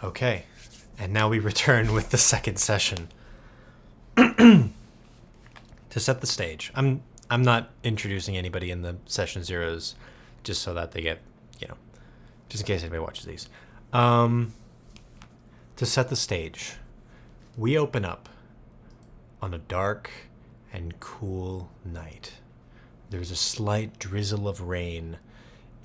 Okay, and now we return with the second session to set the stage. I'm not introducing anybody in the session zeros, just so that they get, just in case anybody watches these. To set the stage, we open up on a dark and cool night. There's a slight drizzle of rain.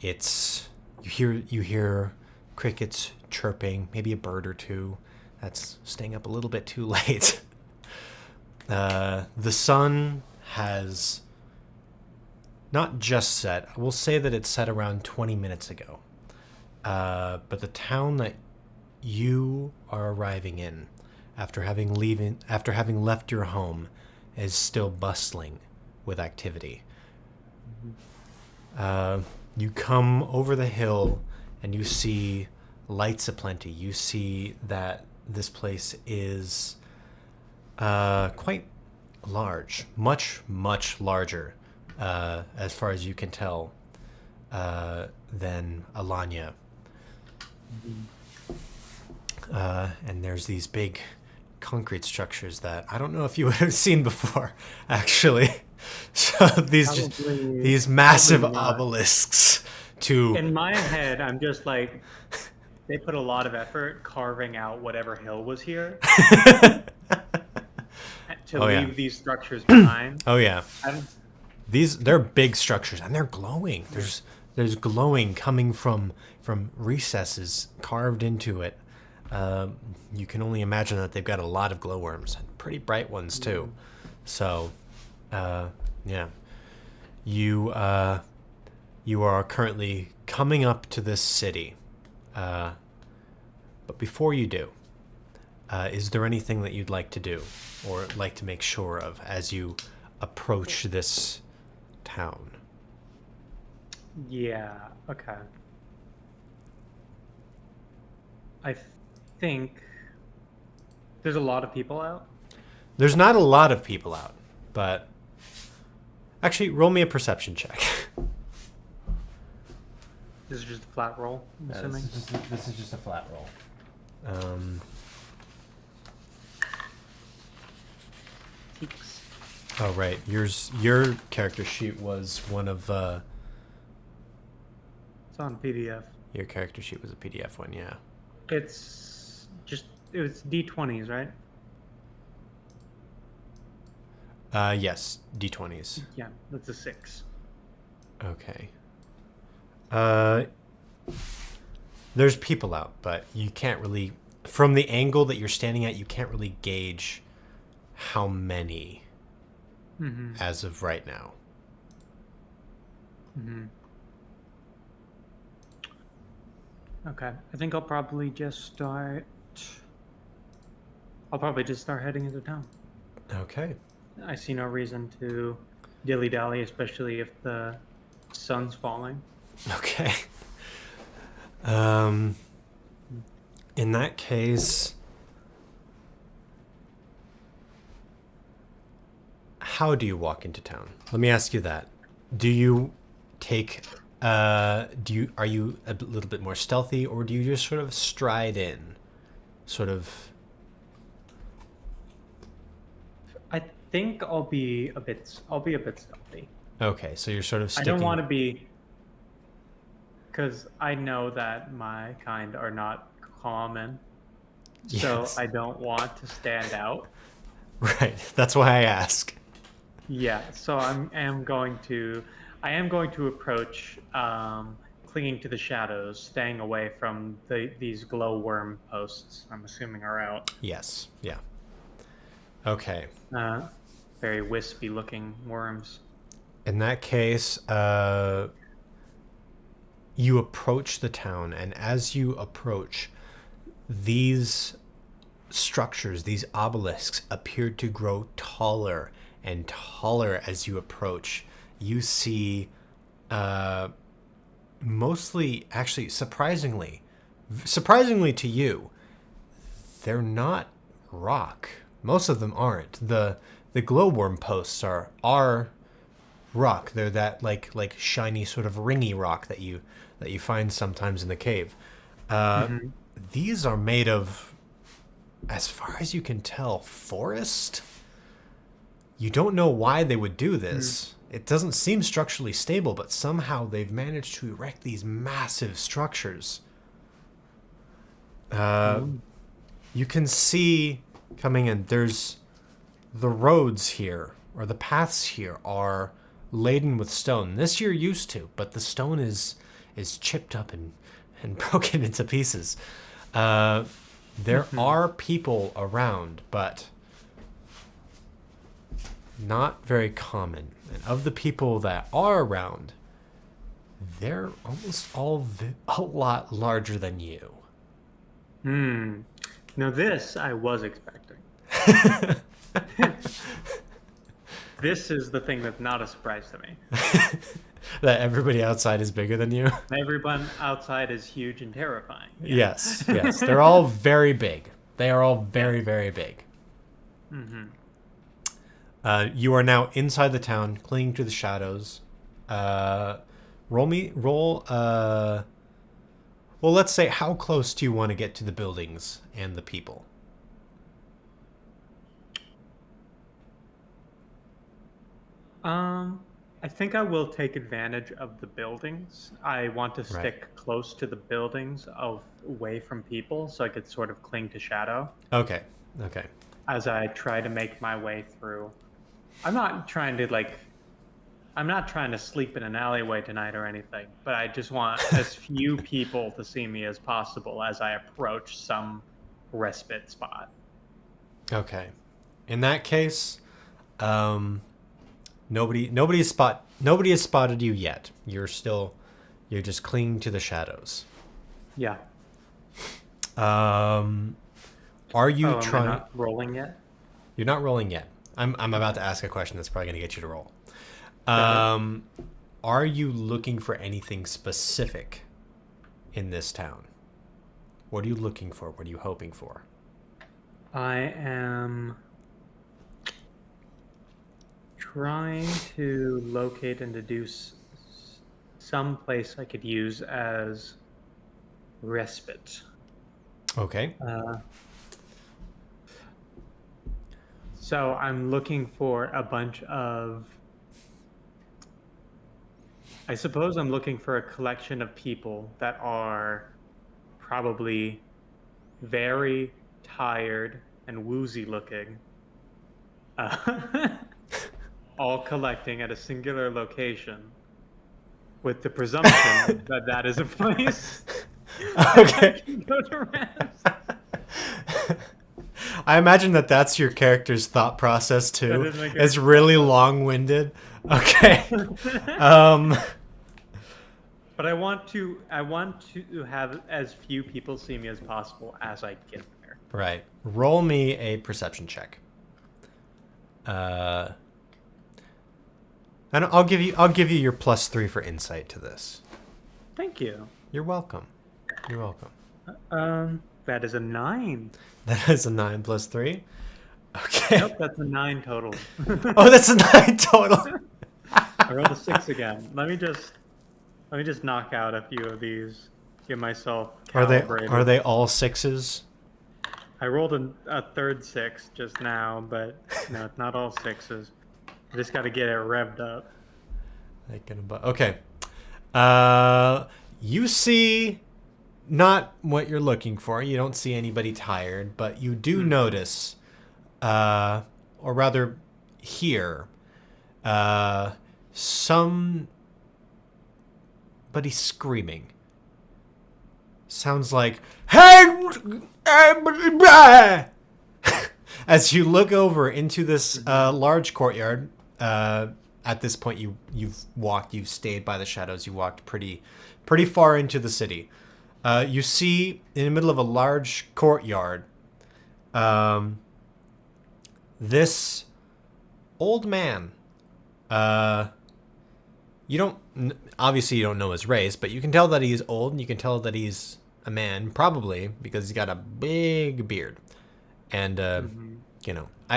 You hear crickets chirping, maybe a bird or two that's staying up a little bit too late. The sun has not just set. I will say that it set around 20 minutes ago. But the town that you are arriving in, after having left your home, is still bustling with activity. You come over the hill and you see lights aplenty. You see that this place is quite large, much, much larger, as far as you can tell, than Alanya. And there's these big concrete structures that I don't know if you would have seen before, actually. So these massive obelisks to... In my head, I'm just like, they put a lot of effort carving out whatever hill was here to leave these structures behind. Oh yeah. They're big structures and they're glowing. There's glowing coming from recesses carved into it. You can only imagine that they've got a lot of glowworms, and pretty bright ones too. So, yeah, you are currently coming up to this city, but before you do, is there anything that you'd like to do or like to make sure of as you approach this town? Yeah, okay. I think there's a lot of people out. There's not a lot of people out, but actually, roll me a perception check. This is just a flat roll, I'm assuming. This is just a flat roll. Teaks. Oh right, your character sheet was one of. It's on PDF. Your character sheet was a PDF one, yeah. It's D20s, right? Yes, D20s. Yeah, that's a 6. Okay. There's people out, but you can't really, from the angle that you're standing at, you can't really gauge how many as of right now. Okay, I think I'll probably just start heading into town. Okay. I see no reason to dilly-dally, especially if the sun's falling. Okay. In that case, how do you walk into town? Let me ask you that. Do you take are you a little bit more stealthy, or do you just sort of stride in? Sort of. I think I'll be a bit stealthy. Okay, so you're sort of sticking. I don't want to be, because I know that my kind are not common, so Yes. I don't want to stand out. Right, that's why I ask. Yeah, so I am going to approach, clinging to the shadows, staying away from these glowworm posts. I'm assuming are out. Yes. Yeah. Okay. Very wispy looking worms. In that case, you approach the town, and as you approach, these structures, these obelisks, appear to grow taller and taller as you approach. You see, mostly, actually, surprisingly to you, they're not rock. Most of them aren't. The glowworm posts are rock. They're that like shiny sort of ringy rock that you find sometimes in the cave. these are made of, as far as you can tell, forest. You don't know why they would do this. It doesn't seem structurally stable, but somehow they've managed to erect these massive structures. You can see coming in, there's the roads here, or the paths here, are laden with stone. This you're used to, but the stone is chipped up and broken into pieces. There are people around, but not very common. And of the people that are around, they're almost all a lot larger than you. Now this I was expecting. This is the thing that's not a surprise to me. That everybody outside is bigger than you? Everyone outside is huge and terrifying. Yeah. Yes. They're all very big. They are all very, very big. You are now inside the town, clinging to the shadows. Roll. Well, let's say, how close do you want to get to the buildings and the people? I think I will take advantage of the buildings. I want to stick close to the buildings, away from people, so I could sort of cling to shadow. Okay. As I try to make my way through. I'm not trying to sleep in an alleyway tonight or anything, but I just want as few people to see me as possible as I approach some respite spot. Okay. In that case, nobody has spotted you yet. You're just clinging to the shadows. Yeah. Are you trying? Am I not rolling yet? You're not rolling yet. I'm about to ask a question that's probably going to get you to roll. Are you looking for anything specific in this town? What are you looking for? What are you hoping for? I am trying to locate and deduce some place I could use as respite. Okay. So I'm looking for a bunch of... I suppose I'm looking for a collection of people that are probably very tired and woozy looking. All collecting at a singular location with the presumption that is a place Okay. I can go to rest. I imagine that's your character's thought process too. It's really long-winded. Okay. But I want to have as few people see me as possible as I get there. Right. Roll me a perception check. And I'll give you your +3 for insight to this. Thank you. You're welcome. That is a 9. That is a 9 + 3. Okay. Nope, that's a 9 total. Oh, that's a 9 total. I rolled a 6 again. Let me just knock out a few of these. Get myself calibrated. Are they all 6s? I rolled a third 6 just now, but no, it's not all 6s. I just got to get it revved up. Okay. You see not what you're looking for. You don't see anybody tired, but you do notice, or rather hear, somebody screaming. Sounds like, "Hey!" As you look over into this large courtyard. At this point, you've stayed by the shadows. You walked pretty far into the city. You see in the middle of a large courtyard, this old man. You don't know his race, but you can tell that he's old, and you can tell that he's a man, probably because he's got a big beard. And I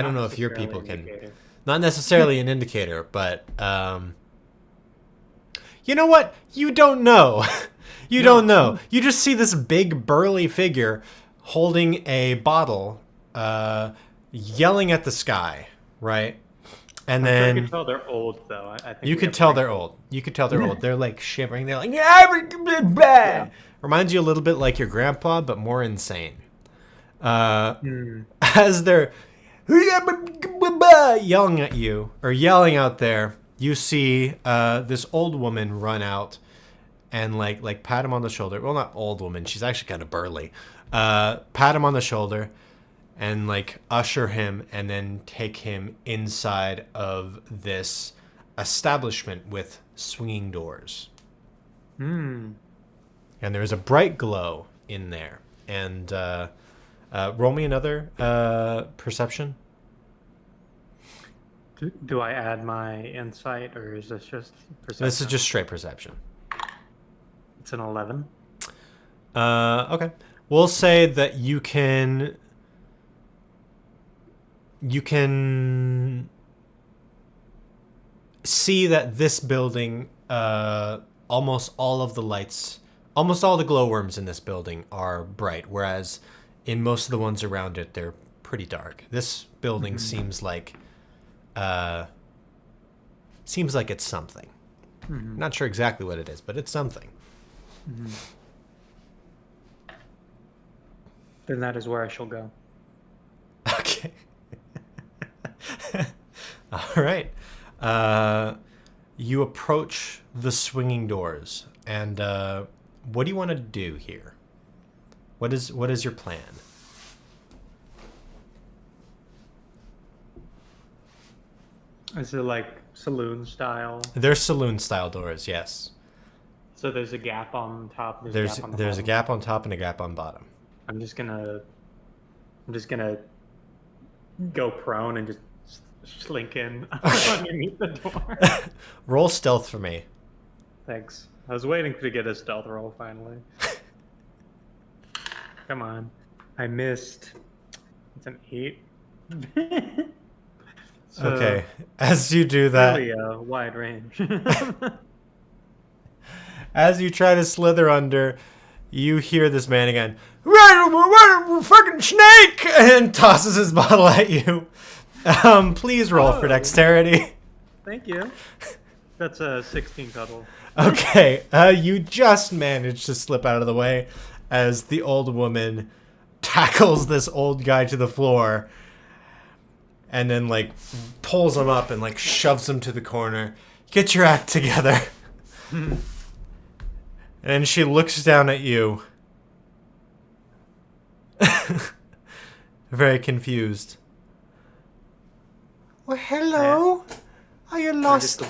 don't know if your people can. Not necessarily an indicator, but You know what? You don't know. You No. don't know. You just see this big burly figure holding a bottle, yelling at the sky, right? And I'm sure then you could tell they're old, though. I think you we could have tell rank. they're old. You could tell they're old. They're like shivering. They're like, Yeah. reminds you a little bit like your grandpa, but more insane. Hmm. As they're yelling at you or yelling out there, you see this old woman run out and like pat him on the shoulder. Well, not old woman. She's actually kind of burly. Pat him on the shoulder and like usher him and then take him inside of this establishment with swinging doors. Hmm. And there's a bright glow in there. And roll me another perception. Do I add my insight, or is this just perception? This is just straight perception. It's an 11. Okay. We'll say that you can see that this building, almost all of the lights, almost all the glowworms in this building are bright, whereas in most of the ones around it, they're pretty dark. This building seems like it's something. Not sure exactly what it is, but it's something. Then that is where I shall go. Okay. All right. You approach the swinging doors, and what do you want to do here? What is your plan? Is it like saloon style? They're saloon style doors, yes. So there's a gap on top. There's a gap on the a bottom. gap on top and a gap on bottom. I'm just gonna go prone and just slink in underneath the door. Roll stealth for me. Thanks. I was waiting to get a stealth roll finally. Come on. I missed. It's an 8. So, Okay. As you do that, really a wide range. as you try to slither under, you hear this man again. Fucking snake! And tosses his bottle at you. Please roll for dexterity. Thank you. That's a 16 total. Okay, you just managed to slip out of the way as the old woman tackles this old guy to the floor and then like pulls him up and like shoves him to the corner. Get your act together. And she looks down at you. Very confused. Well, hello. Are you lost?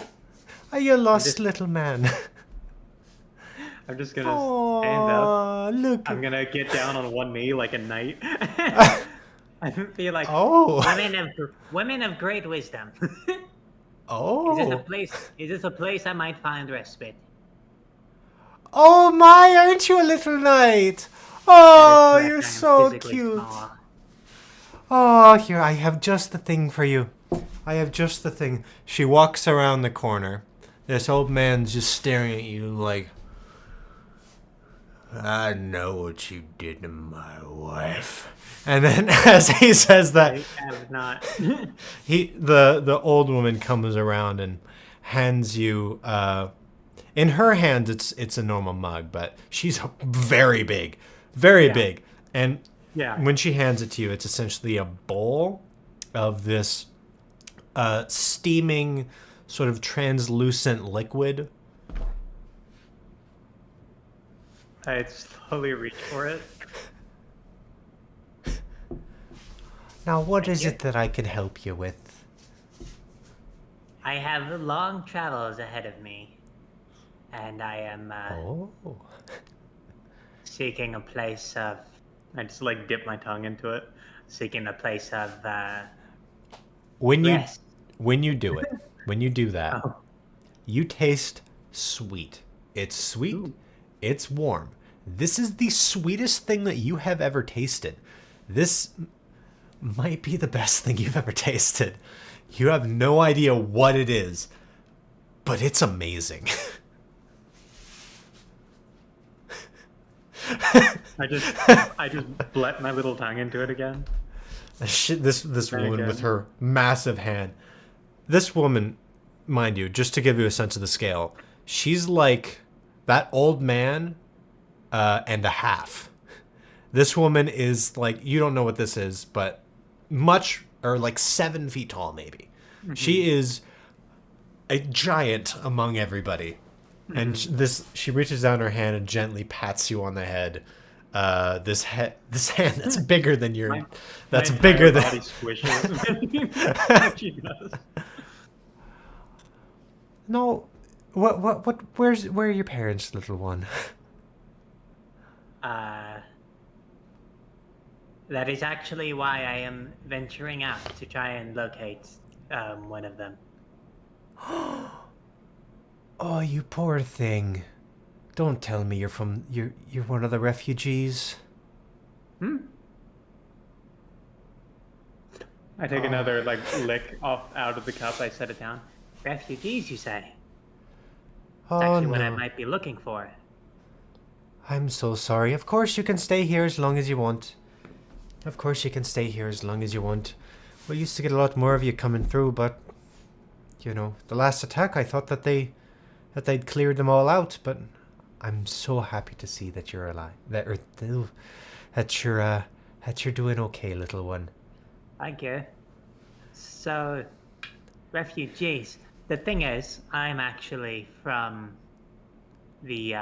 Are you lost, little man? I'm just gonna stand up. Look. I'm gonna get down on one knee like a knight. I feel like Women of great wisdom. Is Oh. this a place I might find respite? Oh my, aren't you a little knight? Oh, That is correct, you're I am so physically cute. small. Oh, here, I have just the thing for you. I have just the thing. She walks around the corner. This old man's just staring at you like, I know what you did to my wife. And then as he says that, I have not. the old woman comes around and hands you in her hands it's a normal mug, but she's very big. Very big. And Yeah. when she hands it to you, it's essentially a bowl of this steaming sort of translucent liquid. I slowly reach for it. Now, what is it that I can help you with? I have long travels ahead of me, and I am Oh. seeking a place of I just like dip my tongue into it. seeking a place of When you rest. when you do it, when you do that, Oh. you taste sweet. It's sweet. Ooh. It's warm. This is the sweetest thing that you have ever tasted. This might be the best thing you've ever tasted. You have no idea what it is, but it's amazing. I just bled my little tongue into it again. This Very woman good. with her massive hand. This woman, mind you, just to give you a sense of the scale, she's like that old man and a half. This woman is like, you don't know what this is, but like 7 feet tall, maybe. She is a giant among everybody. And she reaches down her hand and gently pats you on the head. This hand that's bigger than your, that's My bigger entire than. body squishes when she does. No, where are your parents, little one? That is actually why I am venturing out to try and locate one of them. Oh, you poor thing. Don't tell me you're one of the refugees. I take another lick out of the cup. I set it down. Refugees, you say? Oh, It's actually what I no. might be looking for. I'm so sorry. Of course you can stay here as long as you want. Of course you can stay here as long as you want. We used to get a lot more of you coming through, but the last attack I thought that they'd cleared them all out, but I'm so happy to see that you're alive. That you're doing okay, little one. Thank you. So, refugees. The thing is, I'm actually from the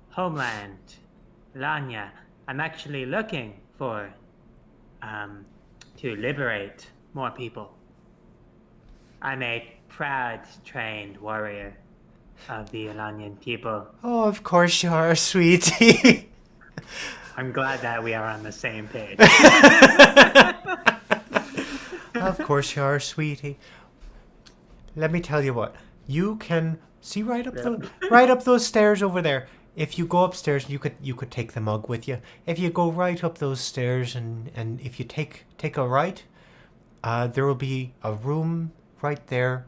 homeland, Lanya. I'm actually looking for to liberate more people. I'm a proud, trained warrior of the Ilanyan people. Oh, of course you are, sweetie. I'm glad that we are on the same page. Of course you are, sweetie. Let me tell you what. You can see right up those stairs over there. If you go upstairs, you could take the mug with you. If you go right up those stairs and if you take a right, there will be a room right there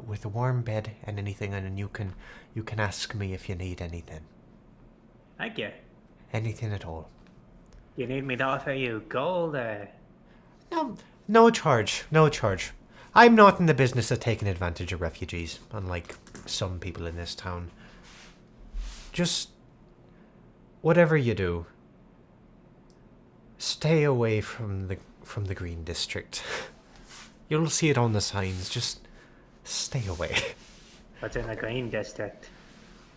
with a warm bed and anything, and you can ask me if you need anything. Thank you. Anything at all. You need me to offer you gold or... No charge. No charge. I'm not in the business of taking advantage of refugees, unlike some people in this town. Just whatever you do, stay away from the Green District. You'll see it on the signs. Just stay away. What's in the Green District?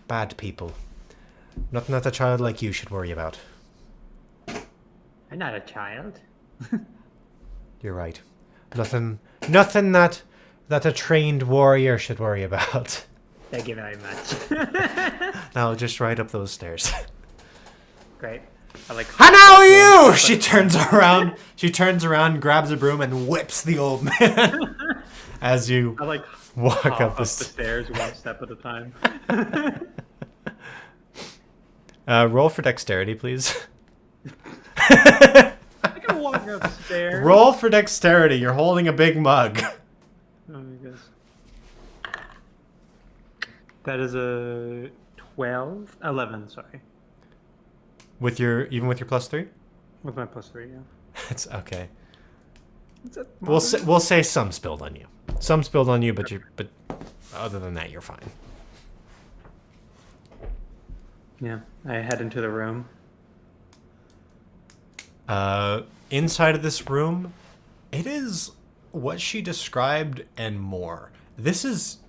Bad people. Nothing that a child like you should worry about. I'm not a child. You're right. Nothing that a trained warrior should worry about. Thank you very much. Now, just right up those stairs. Great. And now you! She turns around, grabs a broom, and whips the old man as you I walk hop up the the stairs one step at a time. Roll for dexterity, please. I can walk upstairs. Roll for dexterity. You're holding a big mug. Oh my gosh. That is a 11, sorry. Even with your +3? With my +3, yeah. It's okay. It's a We'll say some spilled on you. Some spilled on you, but other than that, you're fine. Yeah, I head into the room. Inside of this room, it is what she described and more.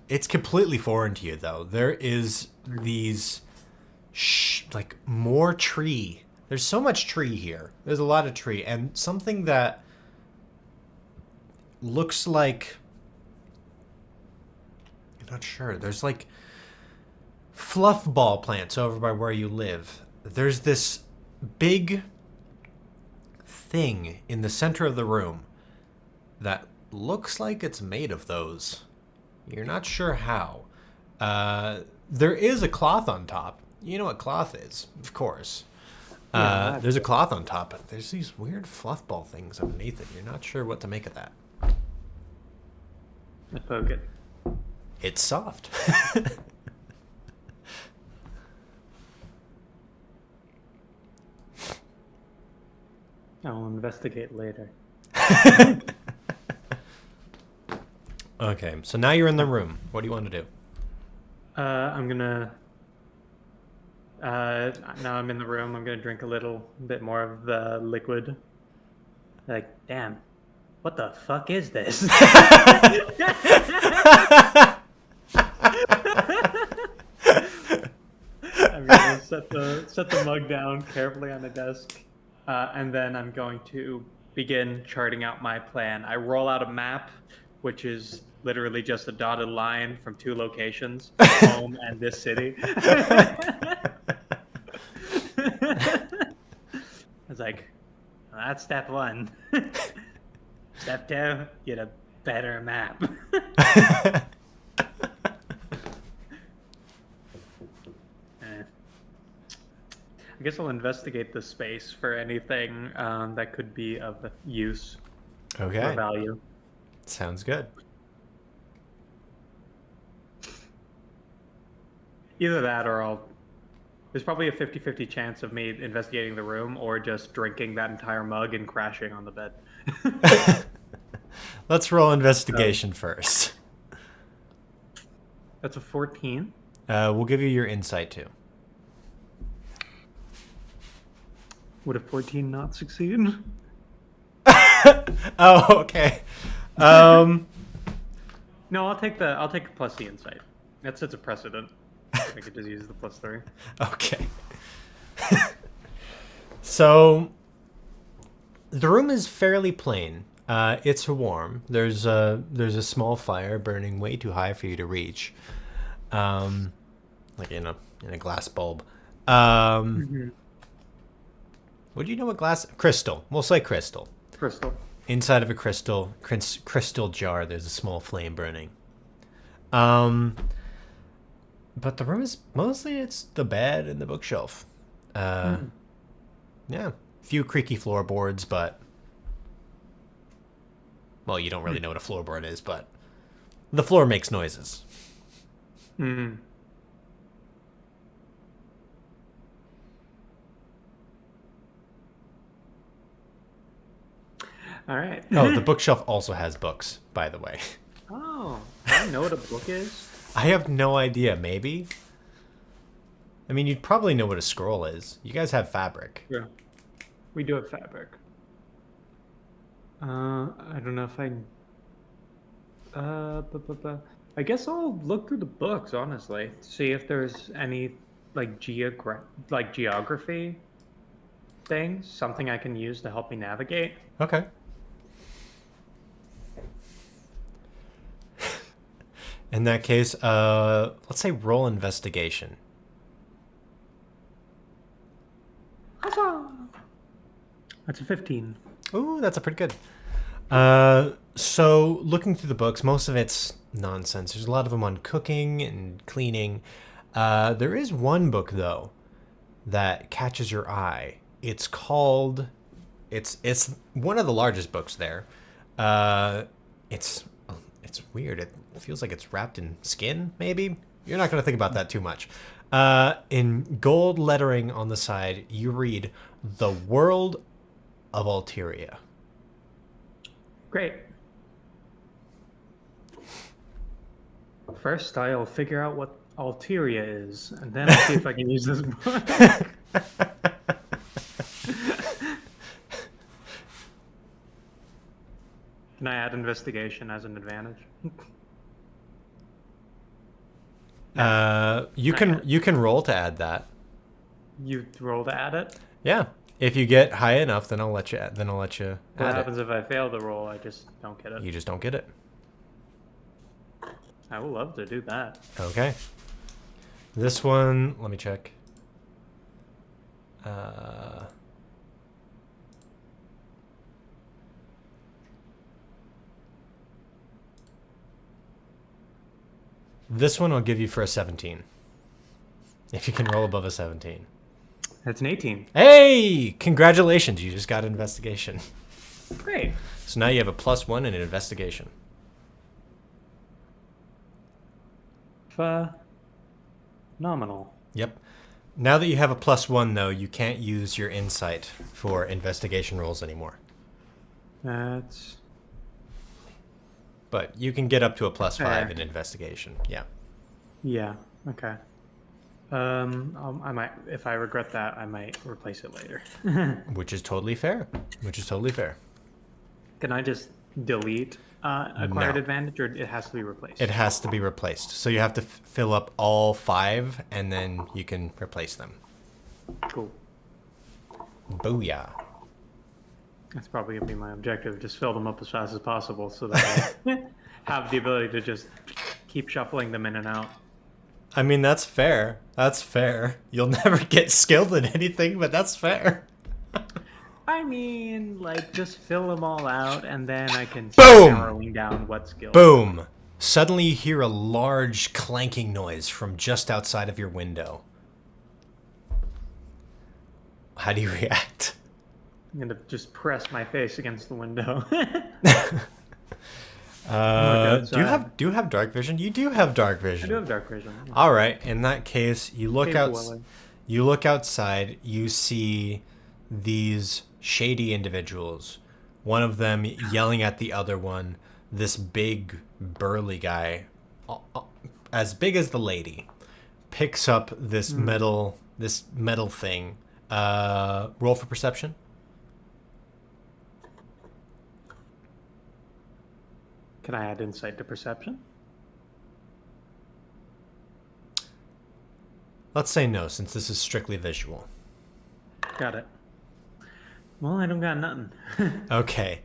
It's completely foreign to you, though. There is these, more tree. There's so much tree here. There's a lot of tree, and something that looks like, I'm not sure. There's fluff ball plants over by where you live. There's this big thing in the center of the room that looks like it's made of those. You're not sure how. There is a cloth on top. You know what cloth is, of course. There's a cloth on top, but there's these weird fluff ball things underneath it. You're not sure what to make of that. I poke it. It's soft. I'll investigate later. Okay, so now you're in the room. What do you want to do? I'm gonna. Now I'm in the room. I'm gonna drink a little bit more of the liquid. Like, damn, what the fuck is this? I'm gonna set the mug down carefully on the desk, and then I'm going to begin charting out my plan. I roll out a map, which is literally just a dotted line from 2 locations, home and this city. I was like, Well, that's step 1. Step 2, get a better map. I guess I'll investigate the space for anything that could be of use or Okay, value. sounds good. Either that or there's probably a 50-50 chance of me investigating the room or just drinking that entire mug and crashing on the bed. Let's roll investigation first. That's a 14. We'll give you your insight too. Would a 14 not succeed? Oh, okay. No, I'll take the plus the insight. That sets a precedent. I could just use the +3. Okay. So the room is fairly plain. It's warm. There's a small fire burning way too high for you to reach. Like in a glass bulb. What do you know? What glass? Crystal. We'll say crystal. Crystal. Inside of a crystal jar, there's a small flame burning. But the room is mostly it's the bed and the bookshelf. Yeah, a few creaky floorboards, but well, you don't really know what a floorboard is, but the floor makes noises. Hmm. All right. Oh, the bookshelf also has books, by the way. Oh, I know what a book is. I have no idea. Maybe. I mean, you'd probably know what a scroll is. You guys have fabric. Yeah, we do have fabric. I don't know if I. I guess I'll look through the books, honestly, see if there's any like geography things, something I can use to help me navigate. Okay. In that case, let's say roll investigation. That's a 15. Ooh, that's a pretty good. So looking through the books, most of it's nonsense. There's a lot of them on cooking and cleaning. There is one book though that catches your eye. It's called. It's one of the largest books there. It's weird. It feels like it's wrapped in skin. Maybe you're not going to think about that too much. In gold lettering on the side, you read "The World of Alteria." Great. First, I'll figure out what Alteria is, and then I'll see if I can use this book. Can I add investigation as an advantage? You can roll to add that. You roll to add it? Yeah. If you get high enough, then I'll let you. What add happens if I fail the roll? I just don't get it. You just don't get it. I would love to do that. Okay. This one, let me check. This one I'll give you for a 17. If you can roll above a 17. That's an 18. Hey! Congratulations, you just got an investigation. Great. So now you have a +1 in an investigation. Phenomenal. Yep. Now that you have a +1, though, you can't use your insight for investigation rolls anymore. That's... But you can get up to a +5 in investigation. Yeah. Yeah, okay. I might, if I regret that, I might replace it later. Which is totally fair. Can I just delete acquired No. advantage, or it has to be replaced? It has to be replaced. So you have to fill up all 5, and then you can replace them. Cool. Booyah. That's probably gonna be my objective. Just fill them up as fast as possible, so that I have the ability to just keep shuffling them in and out. I mean, that's fair. That's fair. You'll never get skilled in anything, but that's fair. I mean, like, just fill them all out, and then I can Boom! start narrowing down what skills. Boom! Suddenly you hear a large clanking noise from just outside of your window. How do you react? I'm gonna just press my face against the window. Do you have dark vision? You do have dark vision. I do have dark vision. Yeah. All right. In that case, you look Cave out. dwelling. You look outside. You see these shady individuals. One of them yelling at the other one. This big burly guy, as big as the lady, picks up this metal thing. Roll for perception. Can I add insight to perception? Let's say no, since this is strictly visual. Got it. Well, I don't got nothing. Okay.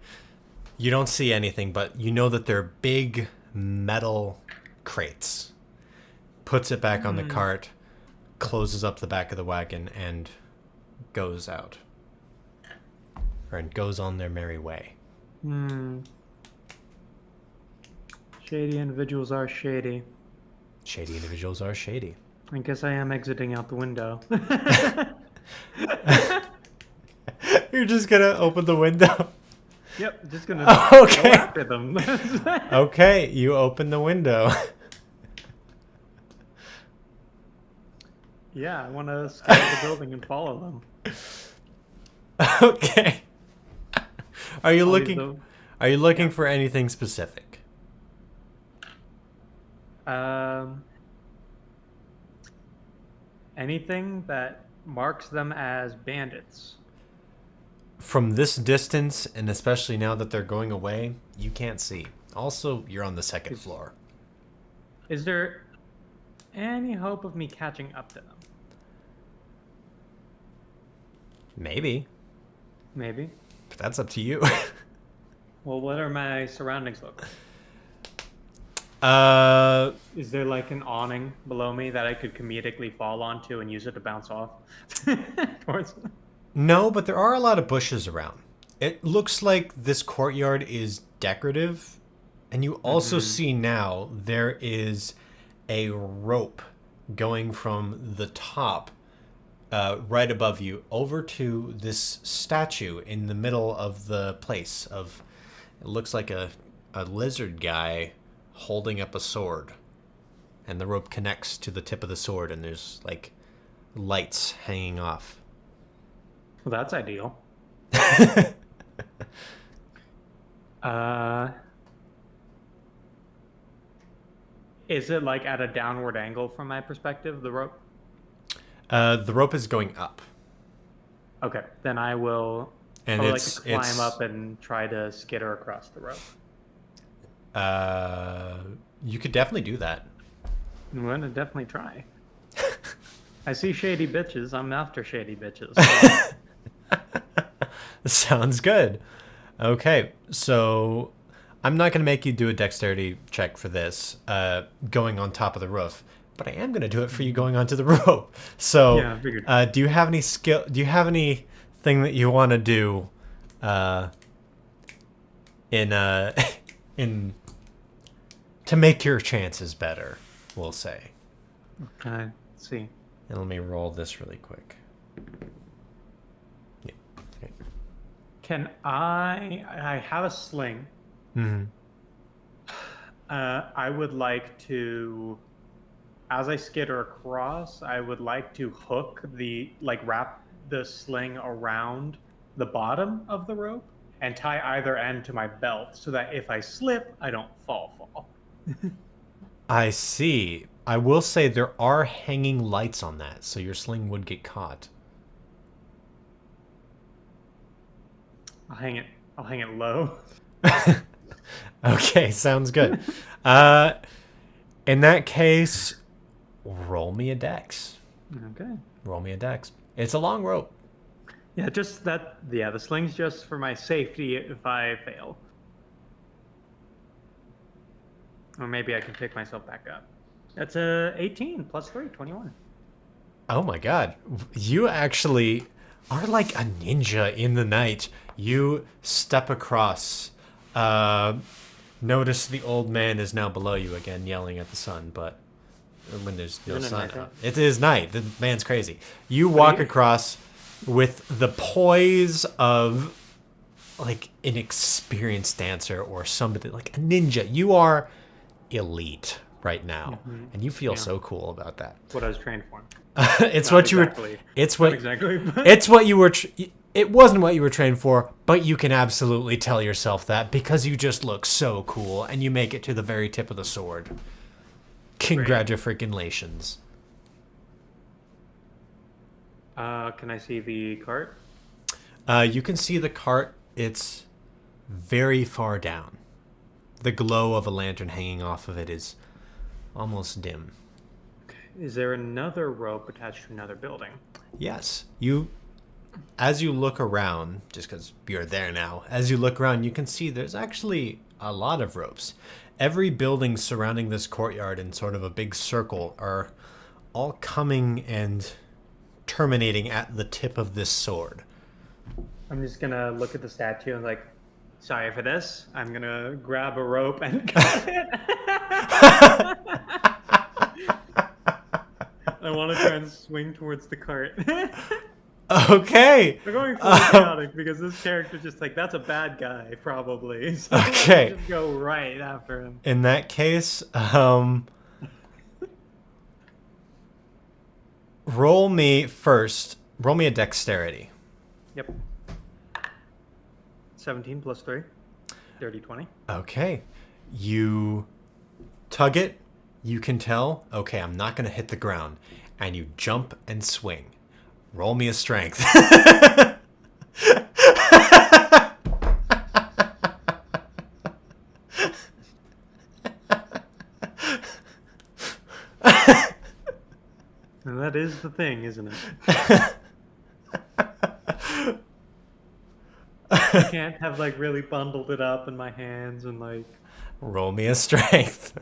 You don't see anything, but you know that they're big metal crates. Puts it back on the cart, closes up the back of the wagon, and goes out. And goes on their merry way. Shady individuals are shady. Shady individuals are shady. I guess I am exiting out the window. You're just gonna open the window. Yep, just gonna Okay. go after them. Okay, you open the window. Yeah, I want to scout the building and follow them. Okay. Are you I'll use looking for anything specific? Anything that marks them as bandits. From this distance, and especially now that they're going away, you can't see. Also, you're on the second floor. Is there any hope of me catching up to them? Maybe. Maybe. But that's up to you. Well, what are my surroundings look like? Is there like an awning below me that I could comedically fall onto and use it to bounce off? Towards... No, but there are a lot of bushes around. It looks like this courtyard is decorative. And you also see now there is a rope going from the top right above you over to this statue in the middle of the place of, it looks like a lizard guy holding up a sword. And the rope connects to the tip of the sword and there's like lights hanging off. Well, that's ideal. Is it like at a downward angle from my perspective, the rope? The rope is going up. Okay, then I will. And I would it's like to climb up and try to skitter across the rope. You could definitely do that. I'm gonna definitely try. I see shady bitches. I'm after shady bitches. Sounds good. Okay, so I'm not going to make you do a dexterity check for this, going on top of the roof, but I am going to do it for you going onto the rope. So, Yeah, I figured. Do you have any skill? Do you have anything that you want to do, in to make your chances better? We'll say. Okay, let's see. And let me roll this really quick. Yeah. Okay. Can I have a sling. Mm-hmm. I would like to as I skitter across, I would like to wrap the sling around the bottom of the rope and tie either end to my belt so that if I slip, I don't fall. I see. I will say there are hanging lights on that, so your sling would get caught. I'll hang it low. Okay, sounds good. In that case, roll me a dex. Okay. Roll me a dex. It's a long rope. Yeah, just that. Yeah, the sling's just for my safety if I fail. Or maybe I can pick myself back up. That's a 18 plus 3, 21. Oh my god. You actually are like a ninja in the night. You step across. Notice the old man is now below you again, yelling at the sun, but when there's no Isn't it sun night out? it is night. The man's crazy. You walk across with the poise of like an experienced dancer or somebody like a ninja. You are elite right now, and you feel so cool about that. That's what I was trained for. It's Not what you exactly. were. It's Not what exactly. But It's what you were. It wasn't what you were trained for, but you can absolutely tell yourself that because you just look so cool and you make it to the very tip of the sword. Congratulations. Can I see the cart? You can see the cart. It's very far down. The glow of a lantern hanging off of it is almost dim. Is there another rope attached to another building? Yes, as you look around, just because you're there now, as you look around, you can see there's actually a lot of ropes. Every building surrounding this courtyard in sort of a big circle are all coming and terminating at the tip of this sword. I'm just gonna look at the statue and like, sorry for this. I'm gonna grab a rope and cut it. I want to try and swing towards the cart. Okay. We're going full chaotic because this character just like that's a bad guy probably. So Okay. just go right after him. In that case, roll me a dexterity. Yep. 17 plus 3. Dirty 20. Okay. You tug it. You can tell, okay, I'm not going to hit the ground. And you jump and swing. Roll me a strength. And that is the thing, isn't it? I can't have like really bundled it up in my hands and like. Roll me a strength.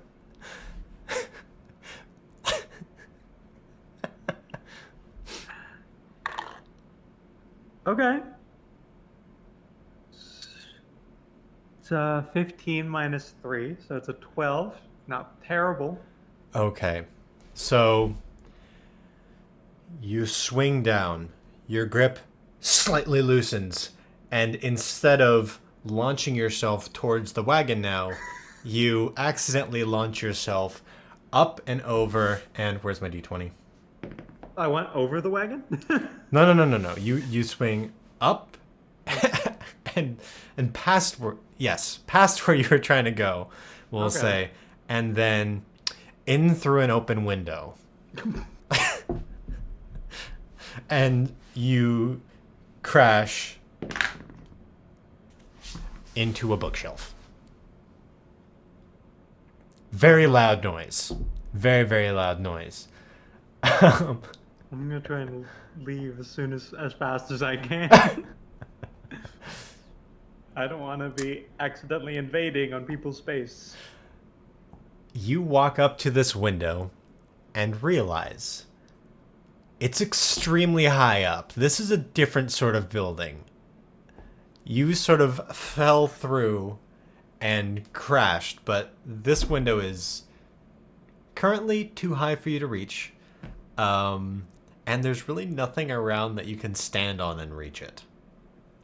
Okay. It's 15 minus 3, so it's a 12. Not terrible. Okay. So you swing down. Your grip slightly loosens. And instead of launching yourself towards the wagon now, you accidentally launch yourself up and over. And where's my d20? I went over the wagon? No. You swing up and past where past where you were trying to go, we'll say, and then in through an open window. And you crash into a bookshelf. Very loud noise. Very, very loud noise. I'm gonna try and leave as fast as I can. I don't want to be accidentally invading on people's space. You walk up to this window and realize it's extremely high up. This is a different sort of building. You sort of fell through and crashed, but this window is currently too high for you to reach. And there's really nothing around that you can stand on and reach it.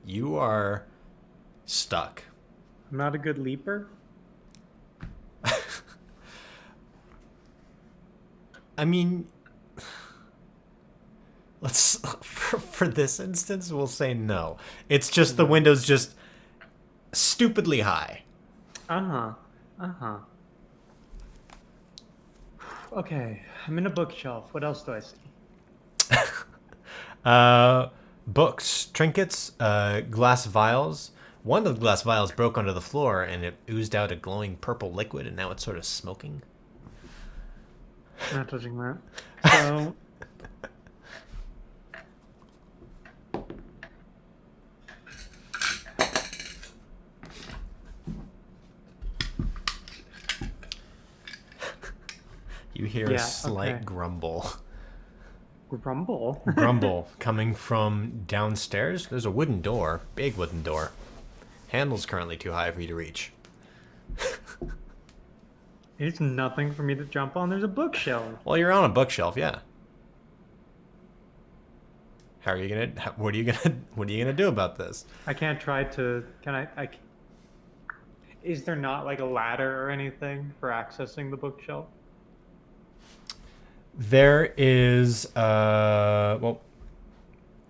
You are stuck. I'm not a good leaper. I mean, let's for this instance, we'll say no. It's just the window's just stupidly high. Okay, I'm in a bookshelf. What else do I see? Books, trinkets, glass vials. One of the glass vials broke onto the floor and it oozed out a glowing purple liquid, and now it's sort of smoking. Not touching that. So. You hear a slight grumble. Grumble? Grumble coming from downstairs. There's a wooden door, big wooden door. Handle's currently too high for you to reach. It's nothing for me to jump on. There's a bookshelf. Well, you're on a bookshelf, yeah. How are you gonna? What are you gonna do about this? I can't try to. Can I? Is there not like a ladder or anything for accessing the bookshelf? There is well,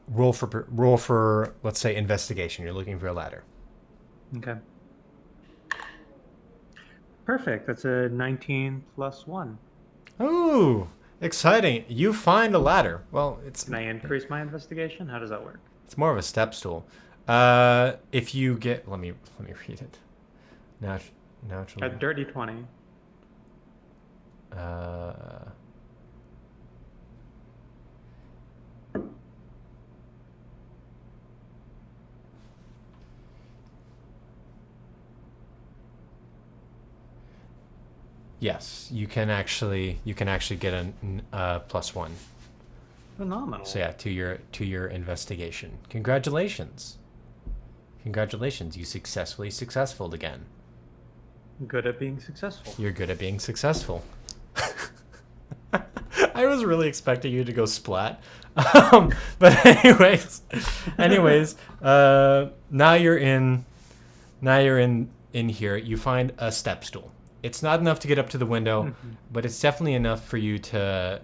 roll for let's say investigation. You're looking for a ladder. Okay. Perfect. That's a 19 plus 1. Ooh, exciting! You find a ladder. Well, it's. Can I increase my investigation? How does that work? It's more of a step stool. If you get, let me read it. Naturally. A dirty 20. Yes, you can actually get a plus 1. Phenomenal. So yeah, to your investigation. Congratulations. You successful again. Good at being successful. You're good at being successful. I was really expecting you to go splat. But anyways, now you're in here. You find a step stool. It's not enough to get up to the window, but it's definitely enough for you to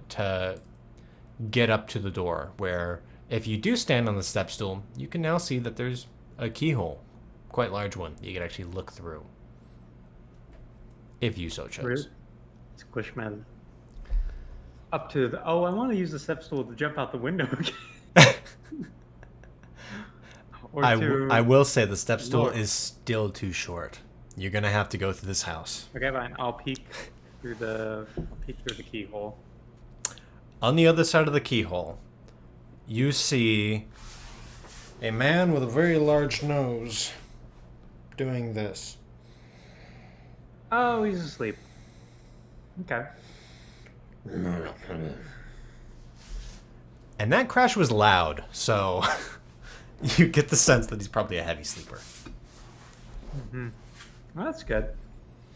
get up to the door, where if you do stand on the step stool, you can now see that there's a keyhole, quite large one, you can actually look through, if you so chose. Squish my up to the. Oh, I want to use the step stool to jump out the window again. I will say the step stool is still too short. You're gonna have to go through this house. Okay, fine. I'll peek through the keyhole. On the other side of the keyhole, you see a man with a very large nose doing this. Oh, he's asleep. Okay. And that crash was loud, so you get the sense that he's probably a heavy sleeper. Well, that's good.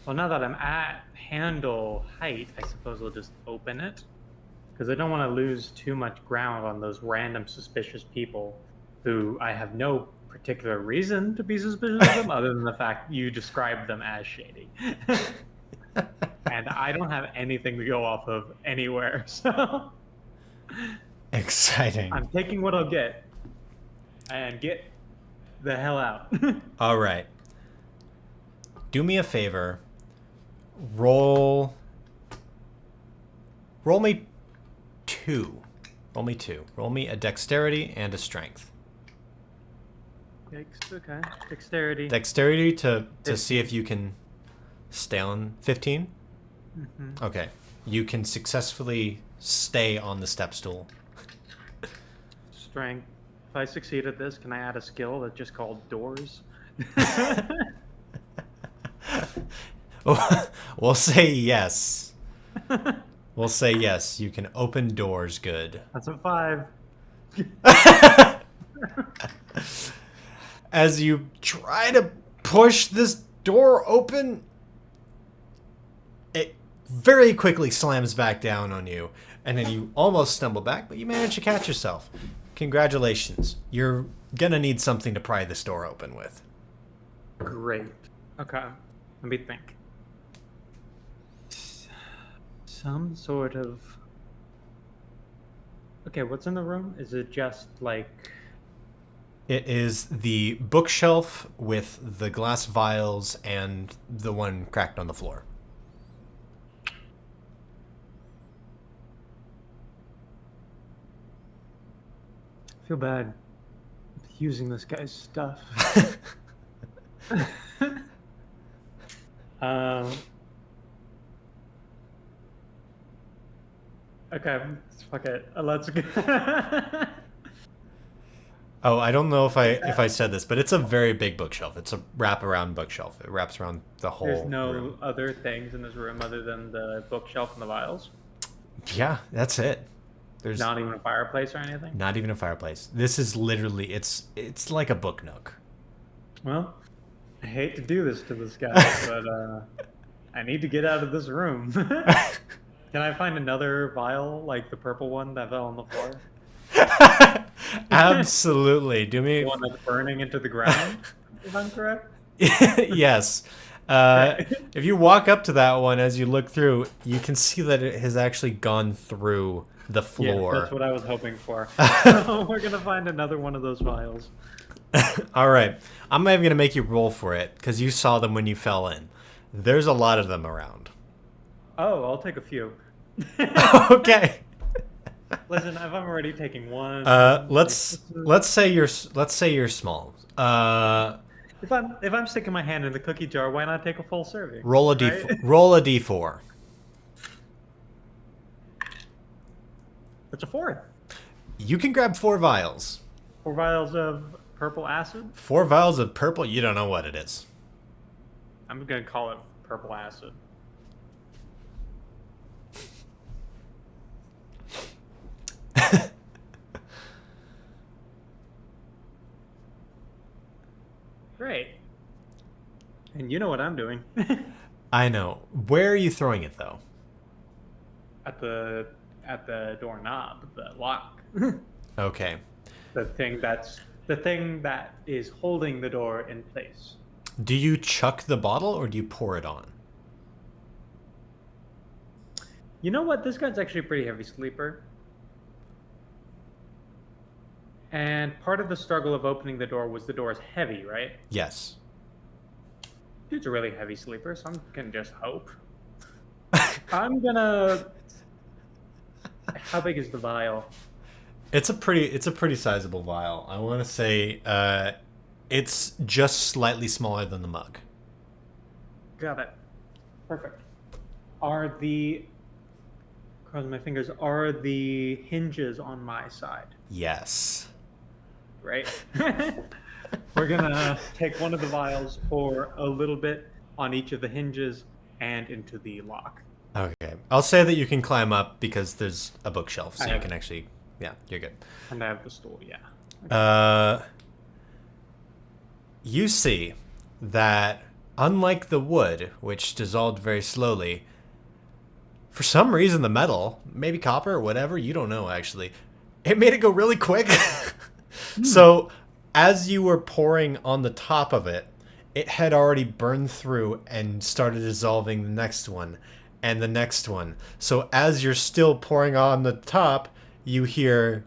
Well, now that I'm at handle height, I suppose we'll just open it. Because I don't want to lose too much ground on those random suspicious people who I have no particular reason to be suspicious of them other than the fact you described them as shady. And I don't have anything to go off of anywhere, so... Exciting. I'm taking what I'll get. And get the hell out. All right. Do me a favor. Roll me 2. Roll me a dexterity and a strength. Yikes, okay. Dexterity. Dexterity to see if you can stay on 15? Okay. You can successfully stay on the step stool. Strength. If I succeed at this, can I add a skill that's just called doors? We'll say yes. We'll say yes. You can open doors good. That's a 5. As you try to push this door open, it very quickly slams back down on you, and then you almost stumble back, but you manage to catch yourself. Congratulations. You're gonna need something to pry this door open with. Great. Okay. Let me think. Some sort of Okay, what's in the room? Is it just like... It is the bookshelf with the glass vials and the one cracked on the floor. I feel bad using this guy's stuff. Okay, fuck it. Let's go. Oh, I don't know if I said this, but it's a very big bookshelf. It's a wraparound bookshelf. It wraps around the whole There's no room. other things in this room other than the bookshelf and the vials? Yeah, that's it. There's Not even a fireplace or anything? not even a fireplace. This is literally it's like a book nook. Well, I hate to do this to this guy, but I need to get out of this room. Can I find another vial, like the purple one that fell on the floor? Absolutely. Do me The one that's burning into the ground, if I'm correct? yes. If you walk up to that one as you look through, you can see that it has actually gone through the floor. Yeah, that's what I was hoping for. So we're gonna find another one of those vials. All right. I'm not even going to make you roll for it because you saw them when you fell in. There's a lot of them around. Oh, I'll take a few. Okay. Listen, if I'm already taking one. Let's say you're small. If I'm sticking my hand in the cookie jar, why not take a full serving? Roll a right? roll a d4. It's a fourth. You can grab 4 vials. 4 vials of purple acid. 4 vials of purple. You don't know what it is. I'm gonna call it purple acid. Great. And you know what I'm doing. I know. Where are you throwing it though? At the doorknob, the lock. Okay. the thing that is holding the door in place. Do you chuck the bottle or do you pour it on? You know what? This guy's actually a pretty heavy sleeper. And part of the struggle of opening the door was the door is heavy, right? Yes. Dude's a really heavy sleeper, so I'm gonna just hope. I'm gonna... How big is the vial? It's a pretty sizable vial. I want to say it's just slightly smaller than the mug. Got it. Perfect. Are the... Cross my fingers. Are the hinges on my side? Yes. Right? We're gonna take one of the vials, pour a little bit on each of the hinges and into the lock. Okay. I'll say that you can climb up because there's a bookshelf, so you can actually... Yeah, you're good. And I have the stool, yeah. You see that, unlike the wood, which dissolved very slowly, for some reason the metal, maybe copper or whatever, you don't know actually, it made it go really quick. So, as you were pouring on the top of it, it had already burned through and started dissolving the next one and the next one. So, as you're still pouring on the top, you hear...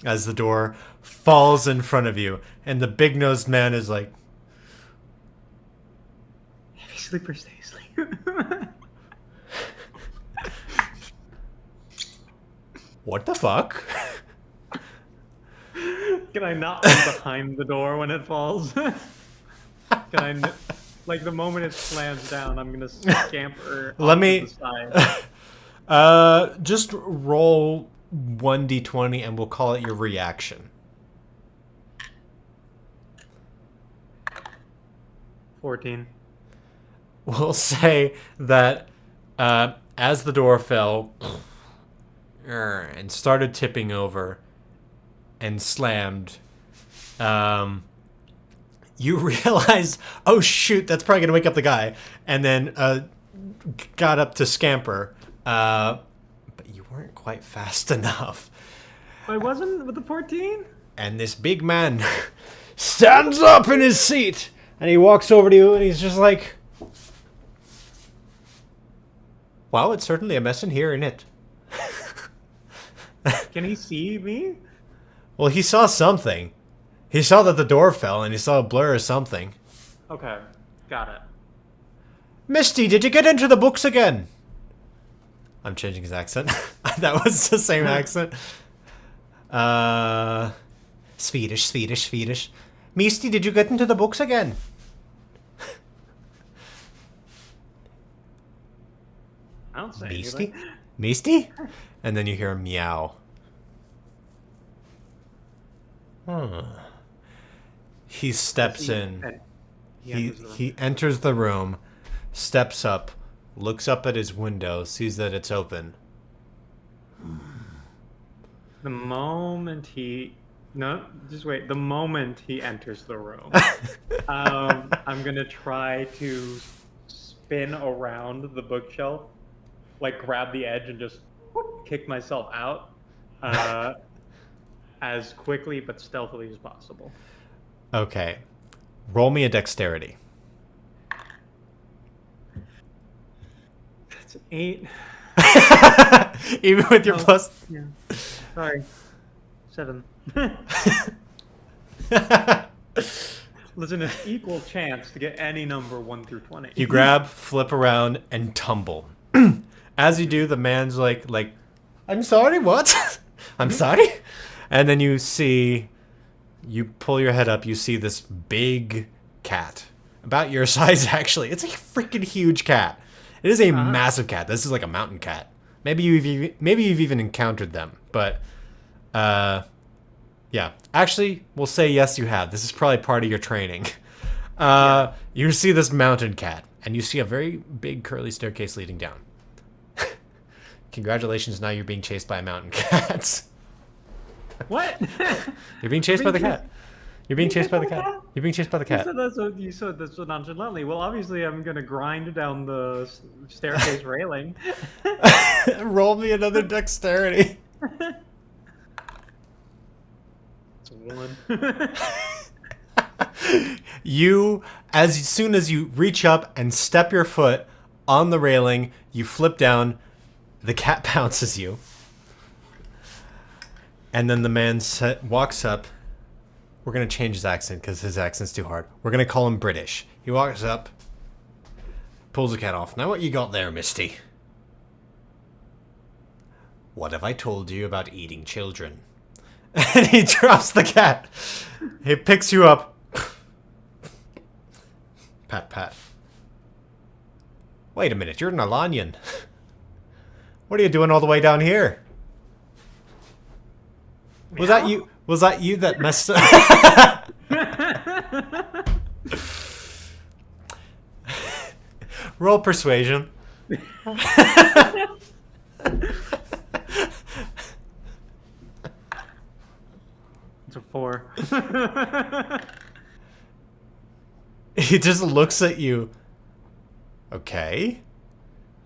as the door falls in front of you, and the big-nosed man is like... Heavy sleeper, stay asleep. What the fuck? Can I not be behind the door when it falls? Can I... Like, the moment it slams down, I'm gonna scamper Let off me... to the side. Just roll 1d20 and we'll call it your reaction. 14. We'll say that as the door fell and started tipping over and slammed, you realize, oh shoot, that's probably going to wake up the guy, and then got up to scamper, but you weren't quite fast enough. I wasn't with the 14? And this big man stands up in his seat, and he walks over to you, and he's just like, Well, it's certainly a mess in here, isn't it? Can he see me? Well, he saw something. He saw that the door fell, and he saw a blur or something. Okay, got it. Misty, did you get into the books again? I'm changing his accent. That was the same accent. Swedish. Misty, did you get into the books again? I don't say Misty? anything. Misty? And then you hear a meow. He steps in. He enters the room, steps up, looks up at his window, sees that it's open. The moment he... No, just wait. The moment he enters the room, I'm going to try to spin around the bookshelf, like grab the edge and just kick myself out as quickly but stealthily as possible. Okay. Roll me a dexterity. That's an 8. Even with your plus... Yeah. Sorry. 7. Listen, an equal chance to get any number 1 through 20. You grab, flip around, and tumble. As you do, the man's like, I'm sorry, what? I'm sorry? And then you pull your head up, you see this big cat. About your size, actually. It's a freaking huge cat. It is a massive cat. This is like a mountain cat. Maybe you've even encountered them, but yeah. Actually, we'll say yes, you have. This is probably part of your training. You see this mountain cat, and you see a very big curly staircase leading down. Congratulations! Now you're being chased by a mountain cat. What? You're being chased by the cat. You're being chased by the cat. You're being chased by the cat. You said that's so nonchalantly. Well, obviously, I'm gonna grind down the staircase railing. Roll me another dexterity. It's a 1. As soon as you reach up and step your foot on the railing, you flip down. The cat pounces you. And then the man walks up. We're going to change his accent because his accent's too hard. We're going to call him British. He walks up, pulls the cat off. Now what you got there, Misty? What have I told you about eating children? And he drops the cat. He picks you up. Pat, pat. Wait a minute, you're an Alanian. What are you doing all the way down here? Was that you? Was that you that messed up? Roll persuasion. It's a 4. He just looks at you. Okay.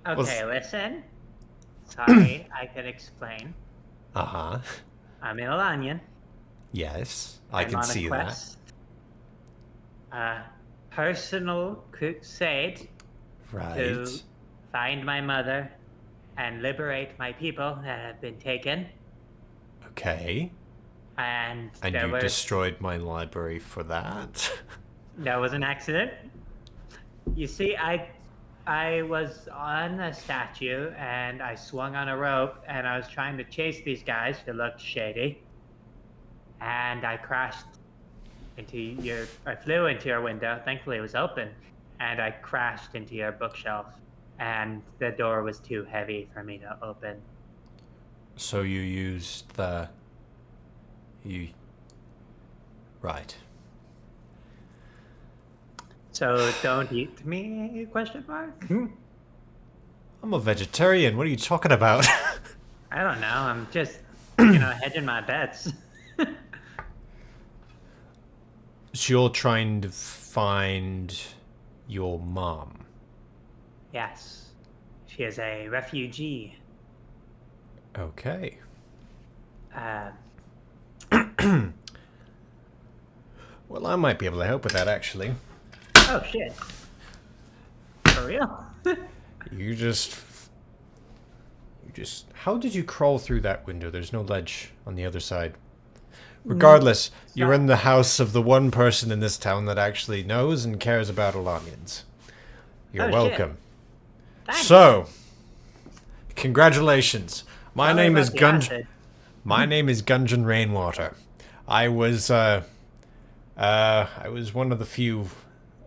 Okay, listen. Sorry, I can explain. Uh-huh. I'm an Alanian. Yes, I I'm can on see a quest. Personal crusade that. to Right. find my mother and liberate my people that have been taken. Okay. And And there you was destroyed my library for that? That was an accident. You see, I was on a statue and I swung on a rope and I was trying to chase these guys who looked shady. And I crashed I flew into your window. Thankfully it was open. And I crashed into your bookshelf. And the door was too heavy for me to open. So you used Right. So don't eat me, question mark? I'm a vegetarian. What are you talking about? I don't know. I'm just, hedging my bets. So you're trying to find your mom. Yes. She is a refugee. Okay. Well, I might be able to help with that, actually. Oh, shit. For real? You just How did you crawl through that window? There's no ledge on the other side. Regardless, you're in the house of the one person in this town that actually knows and cares about Alanians. You're welcome. So, congratulations. My name is Gungeon Rainwater. I was one of the few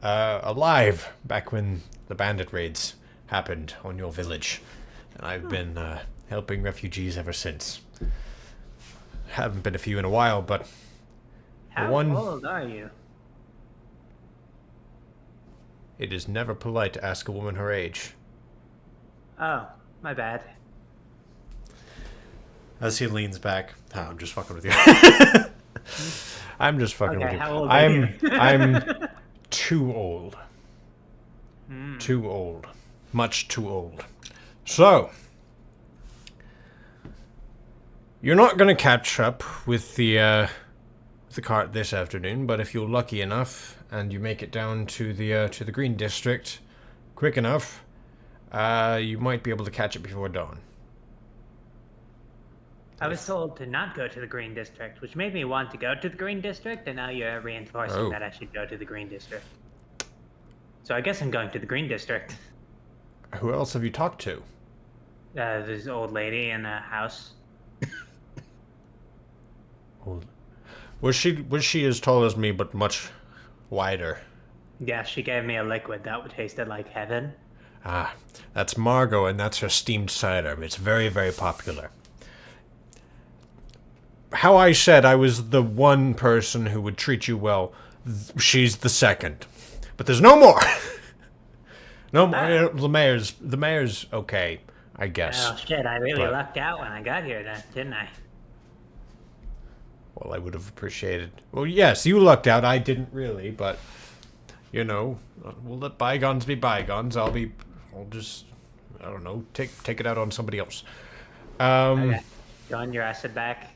alive back when the bandit raids happened on your village. And I've been helping refugees ever since. Haven't been a few in a while, but... How old are you? It is never polite to ask a woman her age. Oh, my bad. As he leans back... Oh, I'm just fucking with you. I'm just fucking with you. How old are you? I'm too old. Too old. Much too old. So... You're not going to catch up with the cart this afternoon, but if you're lucky enough and you make it down to the Green District quick enough, you might be able to catch it before dawn. I was told to not go to the Green District, which made me want to go to the Green District, and now you're reinforcing that I should go to the Green District. So I guess I'm going to the Green District. Who else have you talked to? This old lady in a house. Was she as tall as me, but much wider? Yeah, she gave me a liquid that tasted like heaven. Ah, that's Margot, and that's her steamed cider. It's very, very popular. How I said I was the one person who would treat you well, she's the second. But there's no more! No more. The mayor's okay, I guess. Oh shit, I really lucked out when I got here then, didn't I? Well, I would have appreciated... Well, yes, you lucked out. I didn't really, but... You know, we'll let bygones be bygones. I'll just... I don't know, take it out on somebody else. Okay. Go on your acid back.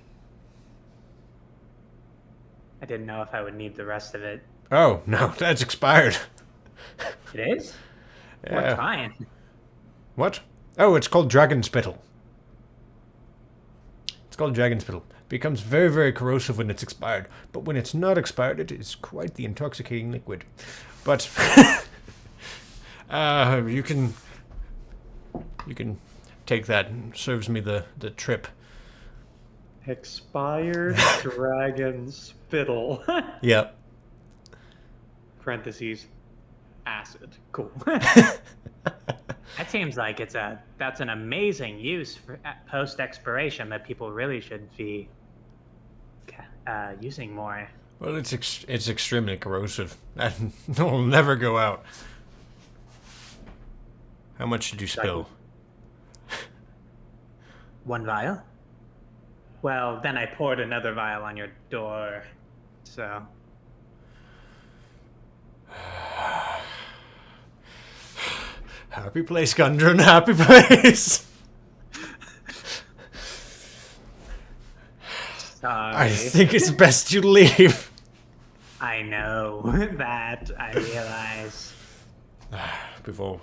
I didn't know if I would need the rest of it. Oh, no, that's expired. It is? Yeah. What kind? What? Oh, it's called Dragon Spittle. It's called Dragon Spittle. Becomes very, very corrosive when it's expired. But when it's not expired, it is quite the intoxicating liquid. But you can take that. It serves me the trip. Expired dragon spittle. Yep. Parentheses. Acid. Cool. That seems like that's an amazing use for post expiration that people really should be using more. Well, it's extremely corrosive. And it'll never go out. How much did you spill? One vial? Well, then I poured another vial on your door, so... Happy place, Gundren, happy place! Sorry. I think it's best you leave. I know that, I realize. Before